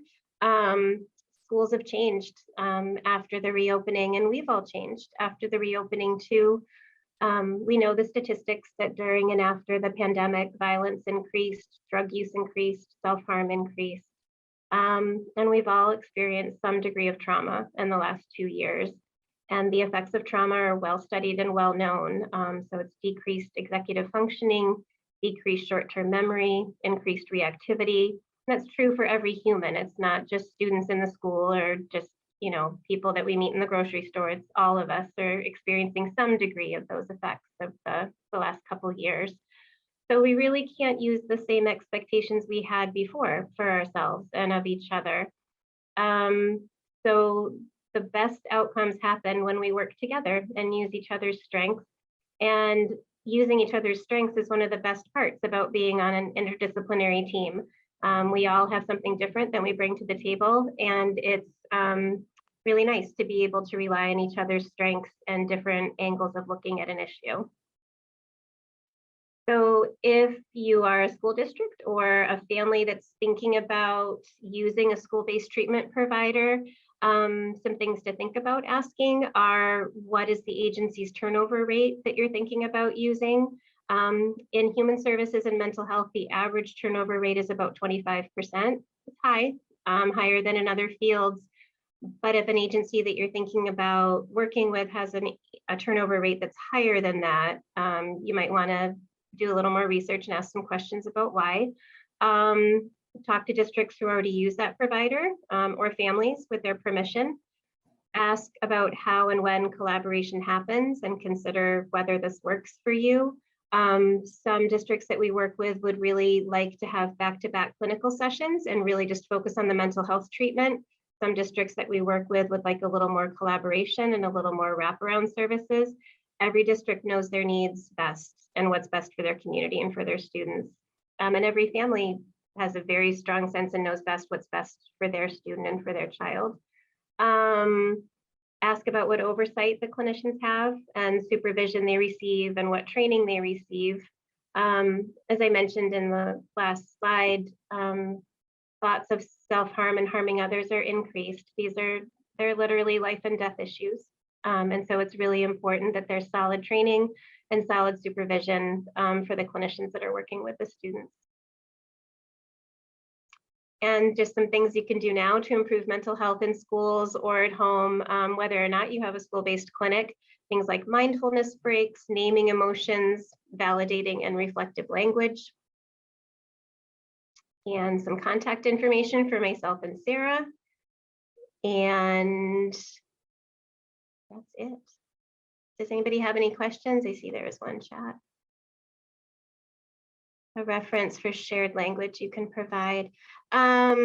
Schools have changed after the reopening, and we've all changed after the reopening too. We know the statistics that during and after the pandemic, violence increased, drug use increased, self-harm increased. And we've all experienced some degree of trauma in the last 2 years. And the effects of trauma are well studied and well known. So it's decreased executive functioning, decreased short-term memory, increased reactivity. That's true for every human. It's not just students in the school or just, you know, people that we meet in the grocery store. It's all of us are experiencing some degree of those effects of the last couple of years. So we really can't use the same expectations we had before for ourselves and of each other. So the best outcomes happen when we work together and use each other's strengths. And using each other's strengths is one of the best parts about being on an interdisciplinary team. We all have something different that we bring to the table, and it's really nice to be able to rely on each other's strengths and different angles of looking at an issue. So if you are a school district or a family that's thinking about using a school-based treatment provider, some things to think about asking are, what is the agency's turnover rate that you're thinking about using? In human services and mental health, the average turnover rate is about 25%. It's high, higher than in other fields. But if an agency that you're thinking about working with has a turnover rate that's higher than that, you might want to do a little more research and ask some questions about why. Talk to districts who already use that provider or families with their permission. Ask about how and when collaboration happens and consider whether this works for you. Some districts that we work with would really like to have back-to-back clinical sessions and really just focus on the mental health treatment. Some districts that we work with would like a little more collaboration and a little more wraparound services. Every district knows their needs best and what's best for their community and for their students. And every family has a very strong sense and knows best what's best for their student and for their child. Ask about what oversight the clinicians have and supervision they receive and what training they receive. As I mentioned in the last slide, thoughts of self-harm and harming others are increased. They're literally life and death issues. And so it's really important that there's solid training and solid supervision for the clinicians that are working with the students. And just some things you can do now to improve mental health in schools or at home, whether or not you have a school-based clinic, things like mindfulness breaks, naming emotions, validating and reflective language. And some contact information for myself and Sara. And that's it. Does anybody have any questions? I see there is one chat. A reference for shared language you can provide. I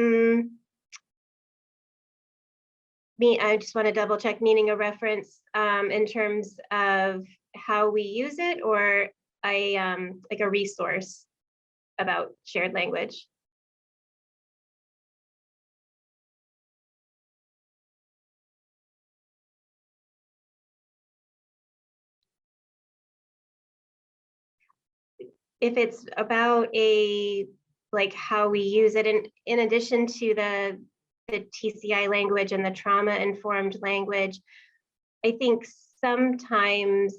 just want to double check, meaning a reference in terms of how we use it, or like a resource about shared language. If it's about like how we use it, in addition to the TCI language and the trauma-informed language, I think sometimes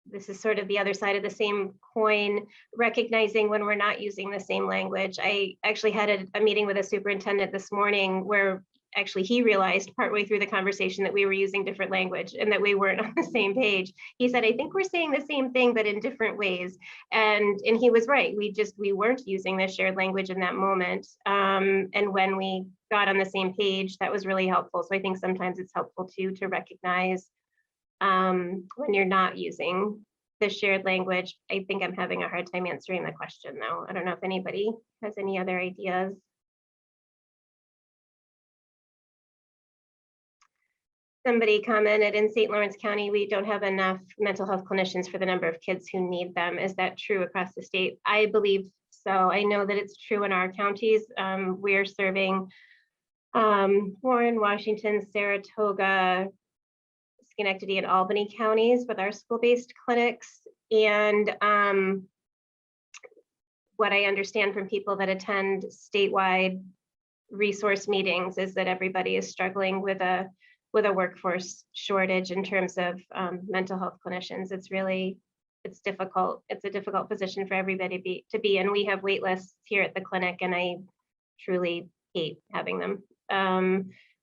this is sort of the other side of the same coin, recognizing when we're not using the same language. I actually had a meeting with a superintendent this morning where actually he realized partway through the conversation that we were using different language and that we weren't on the same page. He said, I think we're saying the same thing, but in different ways. And he was right. We weren't using the shared language in that moment. And when we got on the same page, that was really helpful. So I think sometimes it's helpful too to recognize when you're not using the shared language. I think I'm having a hard time answering the question though. I don't know if anybody has any other ideas. Somebody commented, in St. Lawrence County, we don't have enough mental health clinicians for the number of kids who need them. Is that true across the state? I believe so. I know that it's true in our counties. We're serving Warren, Washington, Saratoga, Schenectady, and Albany counties with our school-based clinics. And what I understand from people that attend statewide resource meetings is that everybody is struggling with a workforce shortage in terms of mental health clinicians. It's difficult. It's a difficult position for everybody to be in. We have wait lists here at the clinic, and I truly hate having them.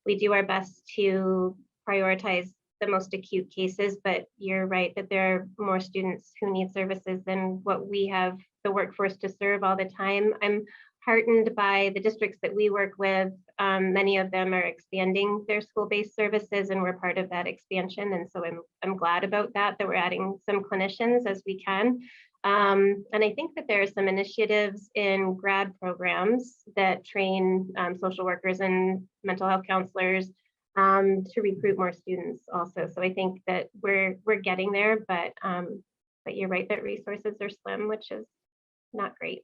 We do our best to prioritize the most acute cases, but you're right that there are more students who need services than what we have the workforce to serve all the time. I'm heartened by the districts that we work with. Many of them are expanding their school-based services, and we're part of that expansion. And so I'm glad about that we're adding some clinicians as we can. And I think that there are some initiatives in grad programs that train social workers and mental health counselors to recruit more students also. So I think that we're getting there, but you're right that resources are slim, which is not great.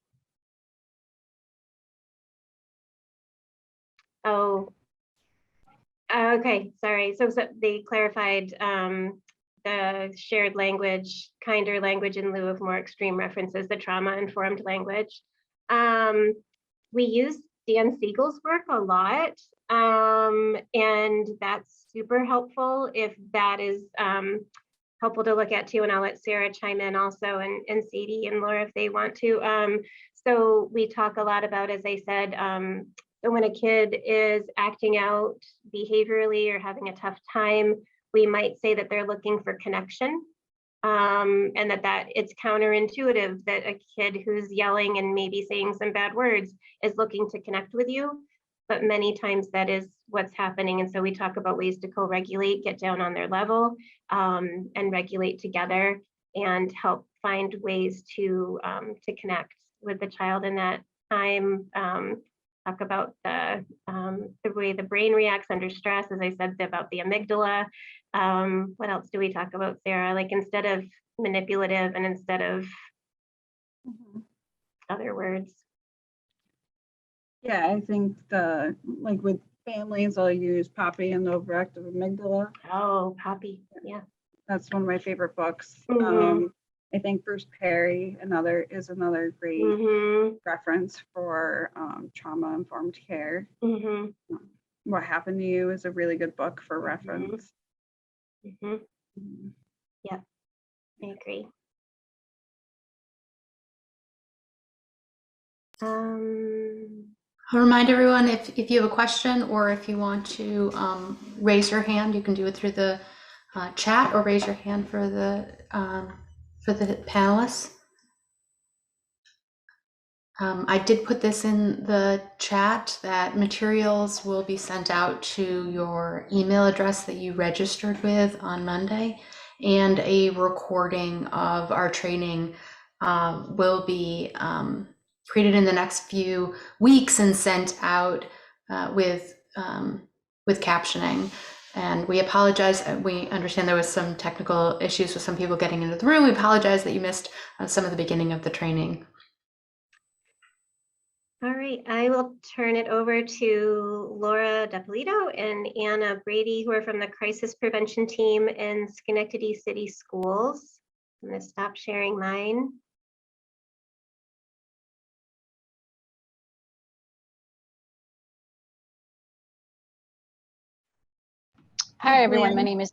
Oh, okay, sorry. So they clarified the shared language, kinder language in lieu of more extreme references, the trauma-informed language. We use Dan Siegel's work a lot, and that's super helpful if that is helpful to look at too. And I'll let Sara chime in also, and Sadie and Laura if they want to. So we talk a lot about, as I said, So when a kid is acting out behaviorally or having a tough time, we might say that they're looking for connection. And that it's counterintuitive that a kid who's yelling and maybe saying some bad words is looking to connect with you. But many times that is what's happening. And so we talk about ways to co-regulate, get down on their level, and regulate together and help find ways to connect with the child in that time. Talk about the way the brain reacts under stress, as I said, about the amygdala. What else do we talk about, Sarah? Like instead of manipulative and instead of other words. Yeah, I think like with families, I'll use Poppy and the Overactive Amygdala. Oh, Poppy. Yeah. That's one of my favorite books. Mhm. I think Bruce Perry is another great reference for trauma-informed care. What Happened to You is a really good book for reference. Yeah, I agree. I'll remind everyone, if you have a question or if you want to raise your hand, you can do it through the chat or raise your hand for the panelists. I did put this in the chat that materials will be sent out to your email address that you registered with on Monday, and a recording of our training will be created in the next few weeks and sent out with captioning. And we apologize. We understand there was some technical issues with some people getting into the room. We apologize that you missed some of the beginning of the training. All right, I will turn it over to Laura DaPolito and Anna Brady, who are from the crisis prevention team in Schenectady City Schools. I'm going to stop sharing mine. Hi, everyone. My name is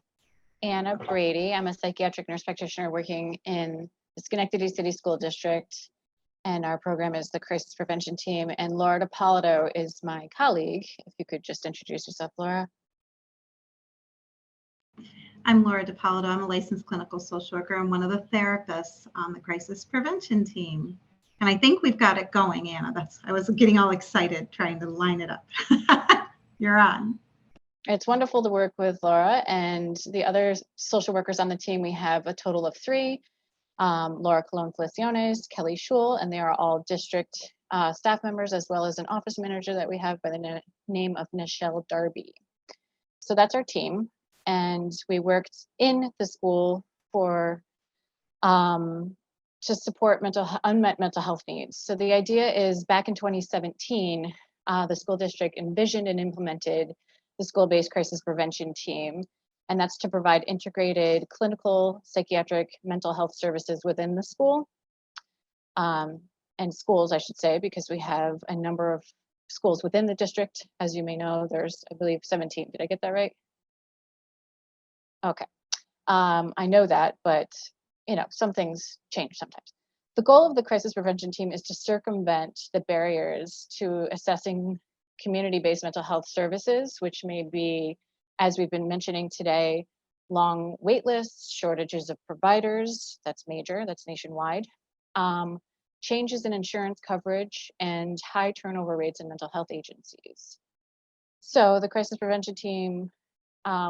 Anna Brady. I'm a psychiatric nurse practitioner working in the Schenectady City School District, and our program is the Crisis Prevention Team. And Laura DaPolito is my colleague. If you could just introduce yourself, Laura. I'm Laura DaPolito. I'm a licensed clinical social worker. I'm one of the therapists on the Crisis Prevention Team. And I think we've got it going, Anna. I was getting all excited trying to line it up. You're on. It's wonderful to work with Laura and the other social workers on the team. We have a total of 3, Laura Colon Felicianes, Kelly Schul, and they are all district staff members, as well as an office manager that we have by the name of Nichelle Darby. So that's our team. And we worked in the school for to support unmet mental health needs. So the idea is back in 2017, the school district envisioned and implemented the school-based crisis prevention team, and that's to provide integrated clinical, psychiatric, mental health services within the school, and schools, I should say, because we have a number of schools within the district. As you may know, there's, I believe, 17. Did I get that right? Okay. I know that, but some things change sometimes. The goal of the crisis prevention team is to circumvent the barriers to assessing community-based mental health services, which may be, as we've been mentioning today, long wait lists, shortages of providers, that's major, that's nationwide, changes in insurance coverage, and high turnover rates in mental health agencies. So the crisis prevention team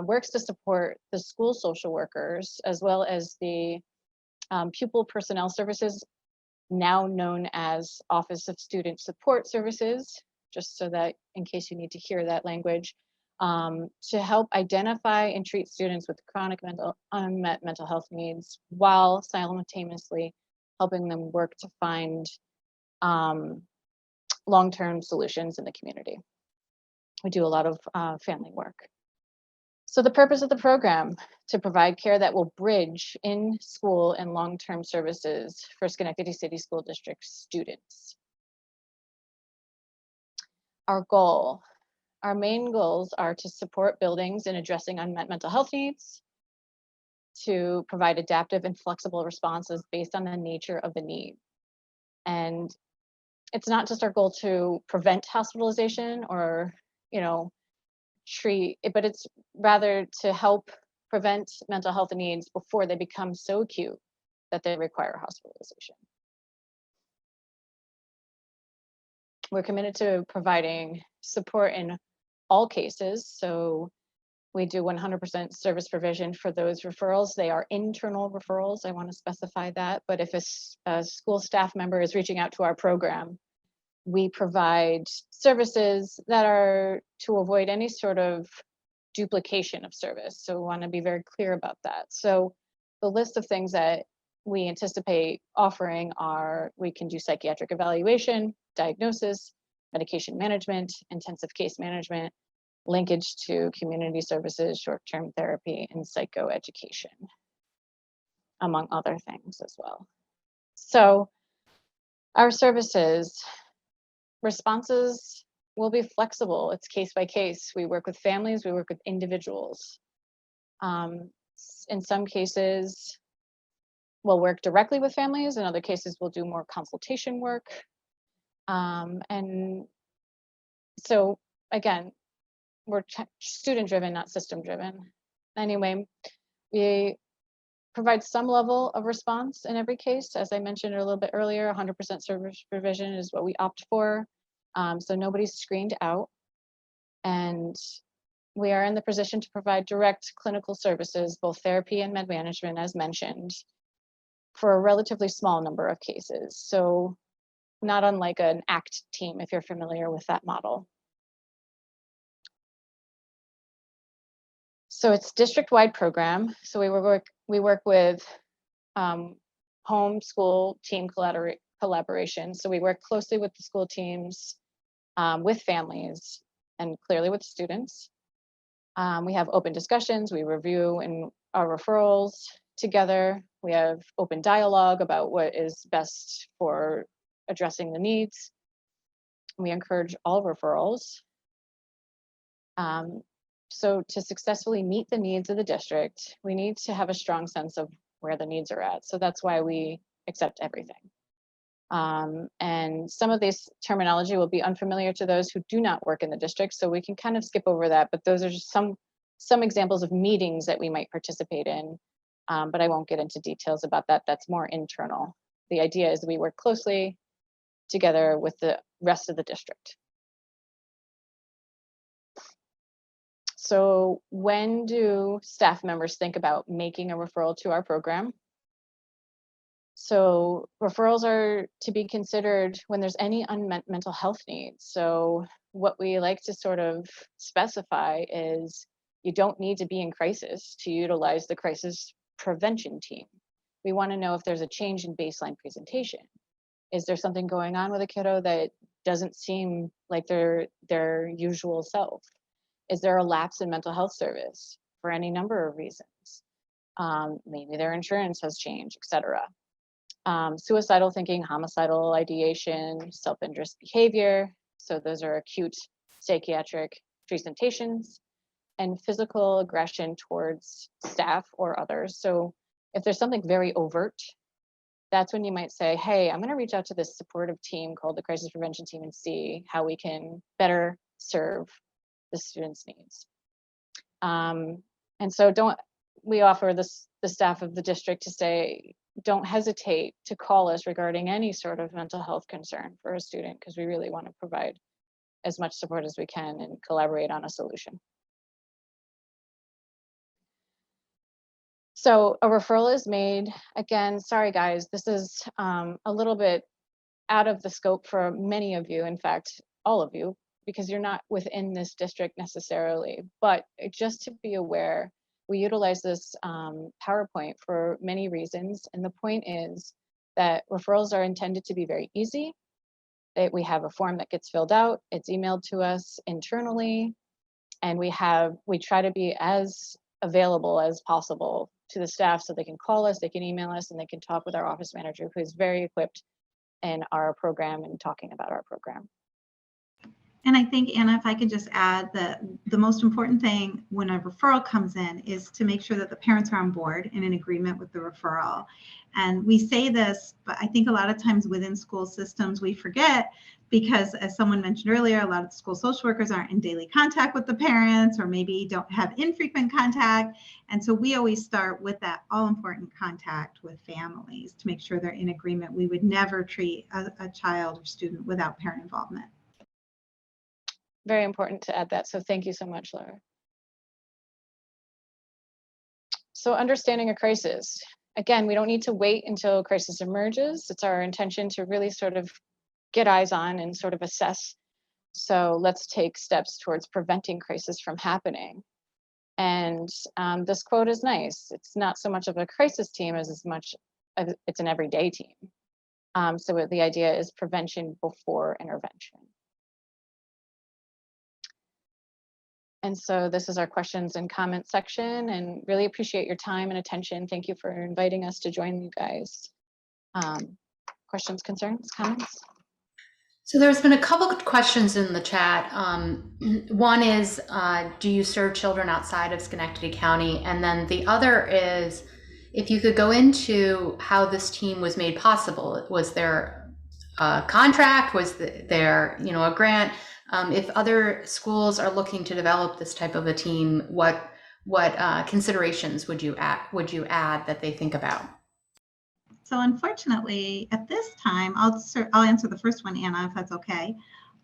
works to support the school social workers, as well as the pupil personnel services, now known as Office of Student Support Services, just so that in case you need to hear that language, to help identify and treat students with chronic unmet mental health needs, while simultaneously helping them work to find long-term solutions in the community. We do a lot of family work. So the purpose of the program, to provide care that will bridge in school and long-term services for Schenectady City School District students. Our main goals are to support buildings in addressing unmet mental health needs, to provide adaptive and flexible responses based on the nature of the need. And it's not just our goal to prevent hospitalization or, treat it, but it's rather to help prevent mental health needs before they become so acute that they require hospitalization. We're committed to providing support in all cases. So we do 100% service provision for those referrals. They are internal referrals. I want to specify that. But if a school staff member is reaching out to our program, we provide services that are to avoid any sort of duplication of service. So we want to be very clear about that. So the list of things that we anticipate offering are, we can do psychiatric evaluation, diagnosis, medication management, intensive case management, linkage to community services, short-term therapy, and psychoeducation, among other things as well. So our services, responses will be flexible. It's case by case. We work with families, we work with individuals. In some cases, we'll work directly with families. In other cases, we'll do more consultation work. And so again, we're student driven, not system driven. Anyway, we provide some level of response in every case. As I mentioned a little bit earlier, 100% service provision is what we opt for. So nobody's screened out. And we are in the position to provide direct clinical services, both therapy and med management, as mentioned, for a relatively small number of cases. So not unlike an ACT team, if you're familiar with that model. So it's district-wide program. So we work with home school team collaboration. So we work closely with the school teams, with families, and clearly with students. We have open discussions. We review and our referrals together. We have open dialogue about what is best for addressing the needs. We encourage all referrals. So to successfully meet the needs of the district, we need to have a strong sense of where the needs are at. So that's why we accept everything. And some of this terminology will be unfamiliar to those who do not work in the district, so we can kind of skip over that, but those are just some examples of meetings that we might participate in, but I won't get into details about that. That's more internal. The idea is we work closely together with the rest of the district. So when do staff members think about making a referral to our program? So referrals are to be considered when there's any unmet mental health needs. So what we like to sort of specify is you don't need to be in crisis to utilize the crisis prevention team. We want to know if there's a change in baseline presentation. Is there something going on with a kiddo that doesn't seem like their usual self? Is there a lapse in mental health service for any number of reasons? Maybe their insurance has changed, etc. Suicidal thinking, homicidal ideation, self-interest behavior. So those are acute psychiatric presentations, and physical aggression towards staff or others. So if there's something very overt, that's when you might say, hey, I'm going to reach out to this supportive team called the crisis prevention team and see how we can better serve the students' needs. And so we offer the staff of the district to say, don't hesitate to call us regarding any sort of mental health concern for a student, because we really want to provide as much support as we can and collaborate on a solution. So a referral is made. Again, sorry guys, this is a little bit out of the scope for many of you, in fact, all of you, because you're not within this district necessarily, but just to be aware, we utilize this PowerPoint for many reasons. And the point is that referrals are intended to be very easy. That we have a form that gets filled out, it's emailed to us internally, and we try to be as available as possible to the staff so they can call us, they can email us, and they can talk with our office manager who is very equipped in our program and talking about our program. And I think, Anna, if I could just add that the most important thing when a referral comes in is to make sure that the parents are on board and in agreement with the referral. And we say this, but I think a lot of times within school systems, we forget because, as someone mentioned earlier, a lot of school social workers aren't in daily contact with the parents or maybe don't have infrequent contact. And so we always start with that all important contact with families to make sure they're in agreement. We would never treat a child or student without parent involvement. Very important to add that. So thank you so much, Laura. So understanding a crisis. Again, we don't need to wait until a crisis emerges. It's our intention to really sort of get eyes on and sort of assess. So let's take steps towards preventing crisis from happening. And this quote is nice. It's not so much of a crisis team as much as it's an everyday team. So the idea is prevention before intervention. And so this is our questions and comments section, and really appreciate your time and attention. Thank you for inviting us to join you guys. Questions, concerns, comments? So there's been a couple of questions in the chat. One is, do you serve children outside of Schenectady County? And then the other is, if you could go into how this team was made possible. Was there a contract? Was there, a grant? If other schools are looking to develop this type of a team, what considerations would you add that they think about? So unfortunately, at this time, I'll answer the first one, Anna, if that's okay.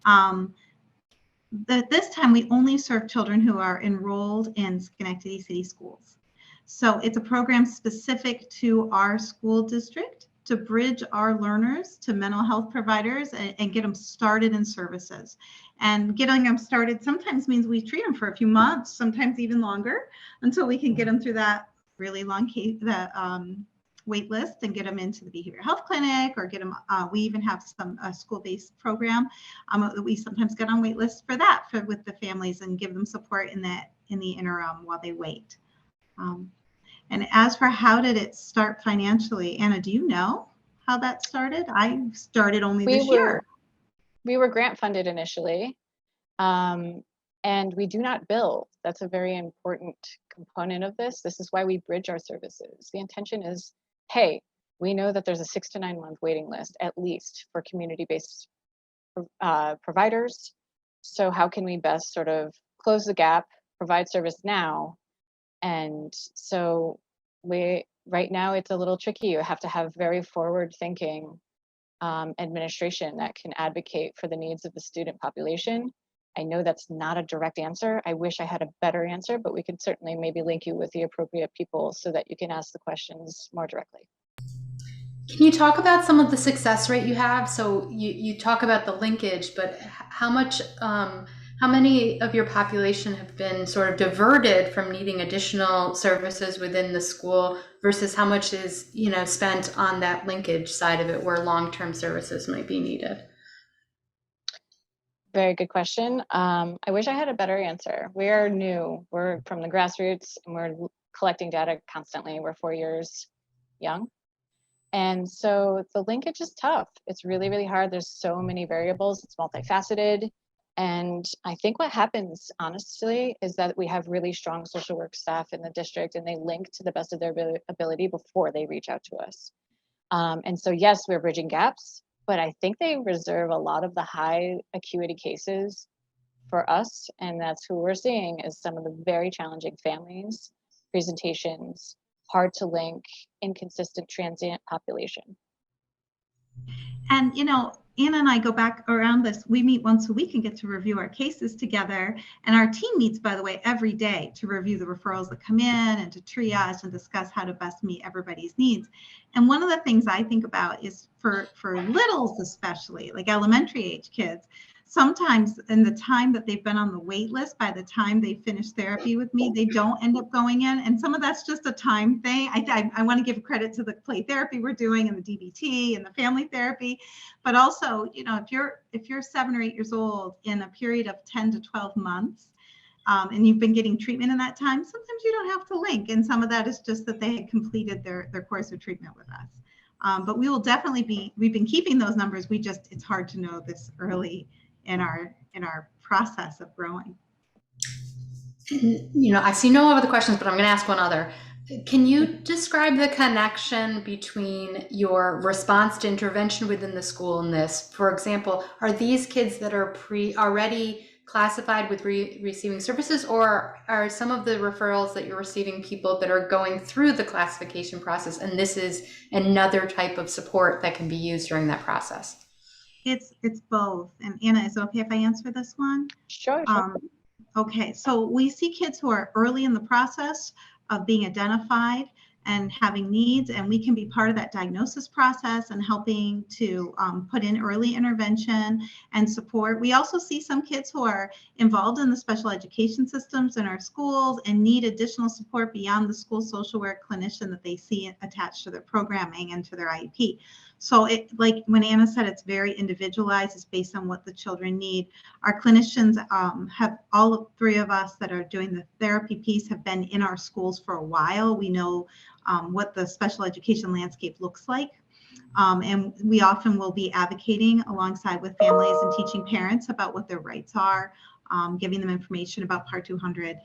At this time, we only serve children who are enrolled in Schenectady City Schools. So it's a program specific to our school district to bridge our learners to mental health providers and get them started in services. And getting them started sometimes means we treat them for a few months, sometimes even longer, until we can get them through that really long wait list and get them into the behavioral health clinic, or get them, we even have some school-based program that we sometimes get on wait lists for that with the families and give them support in the interim while they wait. And as for how did it start financially, Anna, do you know how that started? I started only this year. We were grant funded initially, and we do not bill. That's a very important component of this. This is why we bridge our services. The intention is, hey, we know that there's a 6 to 9 month waiting list, at least, for community-based providers. So how can we best sort of close the gap, provide service now? And so right now it's a little tricky. You have to have very forward-thinking administration that can advocate for the needs of the student population. I know that's not a direct answer. I wish I had a better answer, but we could certainly maybe link you with the appropriate people so that you can ask the questions more directly. Can you talk about some of the success rate you have? So you talk about the linkage, but how many of your population have been sort of diverted from needing additional services within the school versus how much is, spent on that linkage side of it where long-term services might be needed? Very good question. I wish I had a better answer. We are new. We're from the grassroots and we're collecting data constantly. We're 4 years young. And so the linkage is tough. It's really, really hard. There's so many variables. It's multifaceted. And I think what happens, honestly, is that we have really strong social work staff in the district and they link to the best of their ability before they reach out to us. And so, yes, we're bridging gaps, but I think they reserve a lot of the high acuity cases for us. And that's who we're seeing is some of the very challenging families, presentations, hard to link, inconsistent transient population. And, Anna and I go back around this. We meet once a week and get to review our cases together. And our team meets, by the way, every day to review the referrals that come in and to triage and discuss how to best meet everybody's needs. And one of the things I think about is for littles, especially like elementary age kids, sometimes in the time that they've been on the wait list, by the time they finish therapy with me, they don't end up going in. And some of that's just a time thing. I want to give credit to the play therapy we're doing and the DBT and the family therapy. But also, if you're 7 or 8 years old in a period of 10 to 12 months, and you've been getting treatment in that time, sometimes you don't have to link. And some of that is just that they had completed their course of treatment with us. But we will definitely we've been keeping those numbers. It's hard to know this early in our our process of growing. You know, I see no other questions, but I'm going to ask one other. Can you describe the connection between your response to intervention within the school and this? For example, are these kids that are already classified with receiving services, or are some of the referrals that you're receiving people that are going through the classification process, and this is another type of support that can be used during that process? It's both. And Anna, is it okay if I answer this one? Sure. Okay, so we see kids who are early in the process of being identified and having needs, and we can be part of that diagnosis process and helping to put in early intervention and support. We also see some kids who are involved in the special education systems in our schools and need additional support beyond the school social work clinician that they see attached to their programming and to their IEP. So it, like when Anna said, it's very individualized. It's based on what the children need. Our clinicians have, all three of us that are doing the therapy piece have been in our schools for a while. We know what the special education landscape looks like. And we often will be advocating alongside with families and teaching parents about what their rights are, giving them information about Part 200,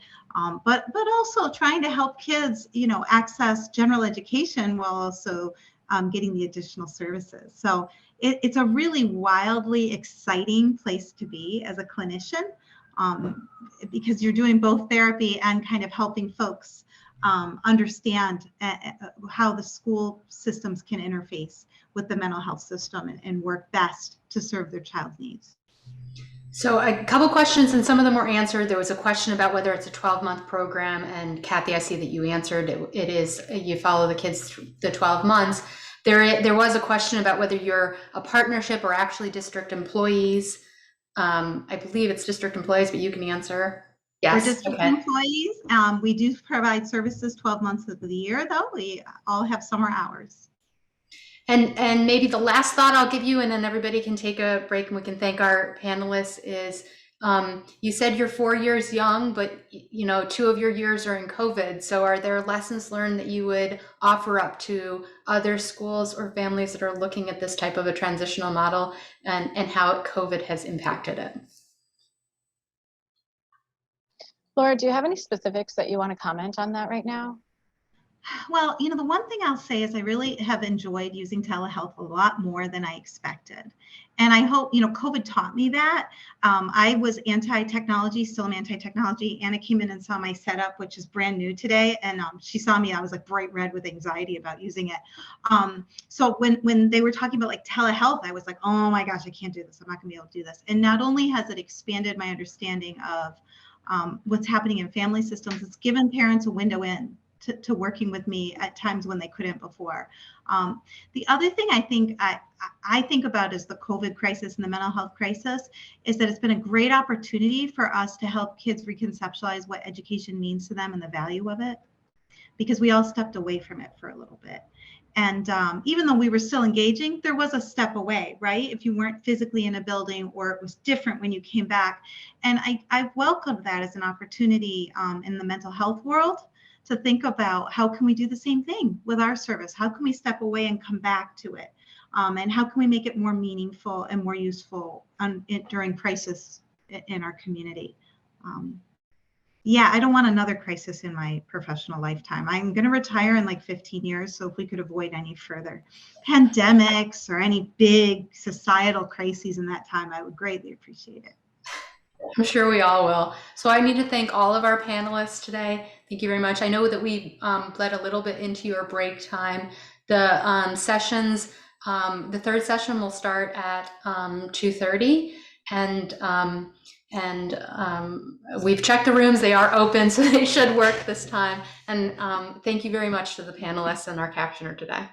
but also trying to help kids, you know, access general education while also getting the additional services. So it's a really wildly exciting place to be as a clinician, because you're doing both therapy and kind of helping folks understand how the school systems can interface with the mental health system and work best to serve their child's needs. So a couple questions, and some of them were answered. There was a question about whether it's a 12-month program, and Kathy, I see that you answered it is, you follow the kids through the 12 months. There was a question about whether you're a partnership or actually district employees. I believe it's district employees, but you can answer. Yes. We're district employees. We do provide services 12 months of the year, though. We all have summer hours. And maybe the last thought I'll give you, and then everybody can take a break and we can thank our panelists, is you said you're 4 years young, but you know, 2 of your years are in COVID. So are there lessons learned that you would offer up to other schools or families that are looking at this type of a transitional model and how COVID has impacted it? Laura, do you have any specifics that you want to comment on that right now? Well, you know, the one thing I'll say is I really have enjoyed using telehealth a lot more than I expected. And I hope, you know, COVID taught me that. I was anti-technology, still am anti-technology. Anna came in and saw my setup, which is brand new today. And she saw me, I was like bright red with anxiety about using it. So when they were talking about like telehealth, I was like, oh my gosh, I can't do this. I'm not gonna be able to do this. And not only has it expanded my understanding of what's happening in family systems, it's given parents a window in to working with me at times when they couldn't before. The other thing I think about is the COVID crisis and the mental health crisis is that it's been a great opportunity for us to help kids reconceptualize what education means to them and the value of it, because we all stepped away from it for a little bit. And even though we were still engaging, there was a step away, right? If you weren't physically in a building, or it was different when you came back. And I welcomed that as an opportunity in the mental health world to think about how can we do the same thing with our service? How can we step away and come back to it? And how can we make it more meaningful and more useful during crisis in our community? Yeah, I don't want another crisis in my professional lifetime. I'm going to retire in like 15 years. So if we could avoid any further pandemics or any big societal crises in that time, I would greatly appreciate it. I'm sure we all will. So I need to thank all of our panelists today. Thank you very much. I know that we bled a little bit into your break time. The sessions, the third session will start at 2:30, and we've checked the rooms. They are open, so they should work this time. And thank you very much to the panelists and our captioner today.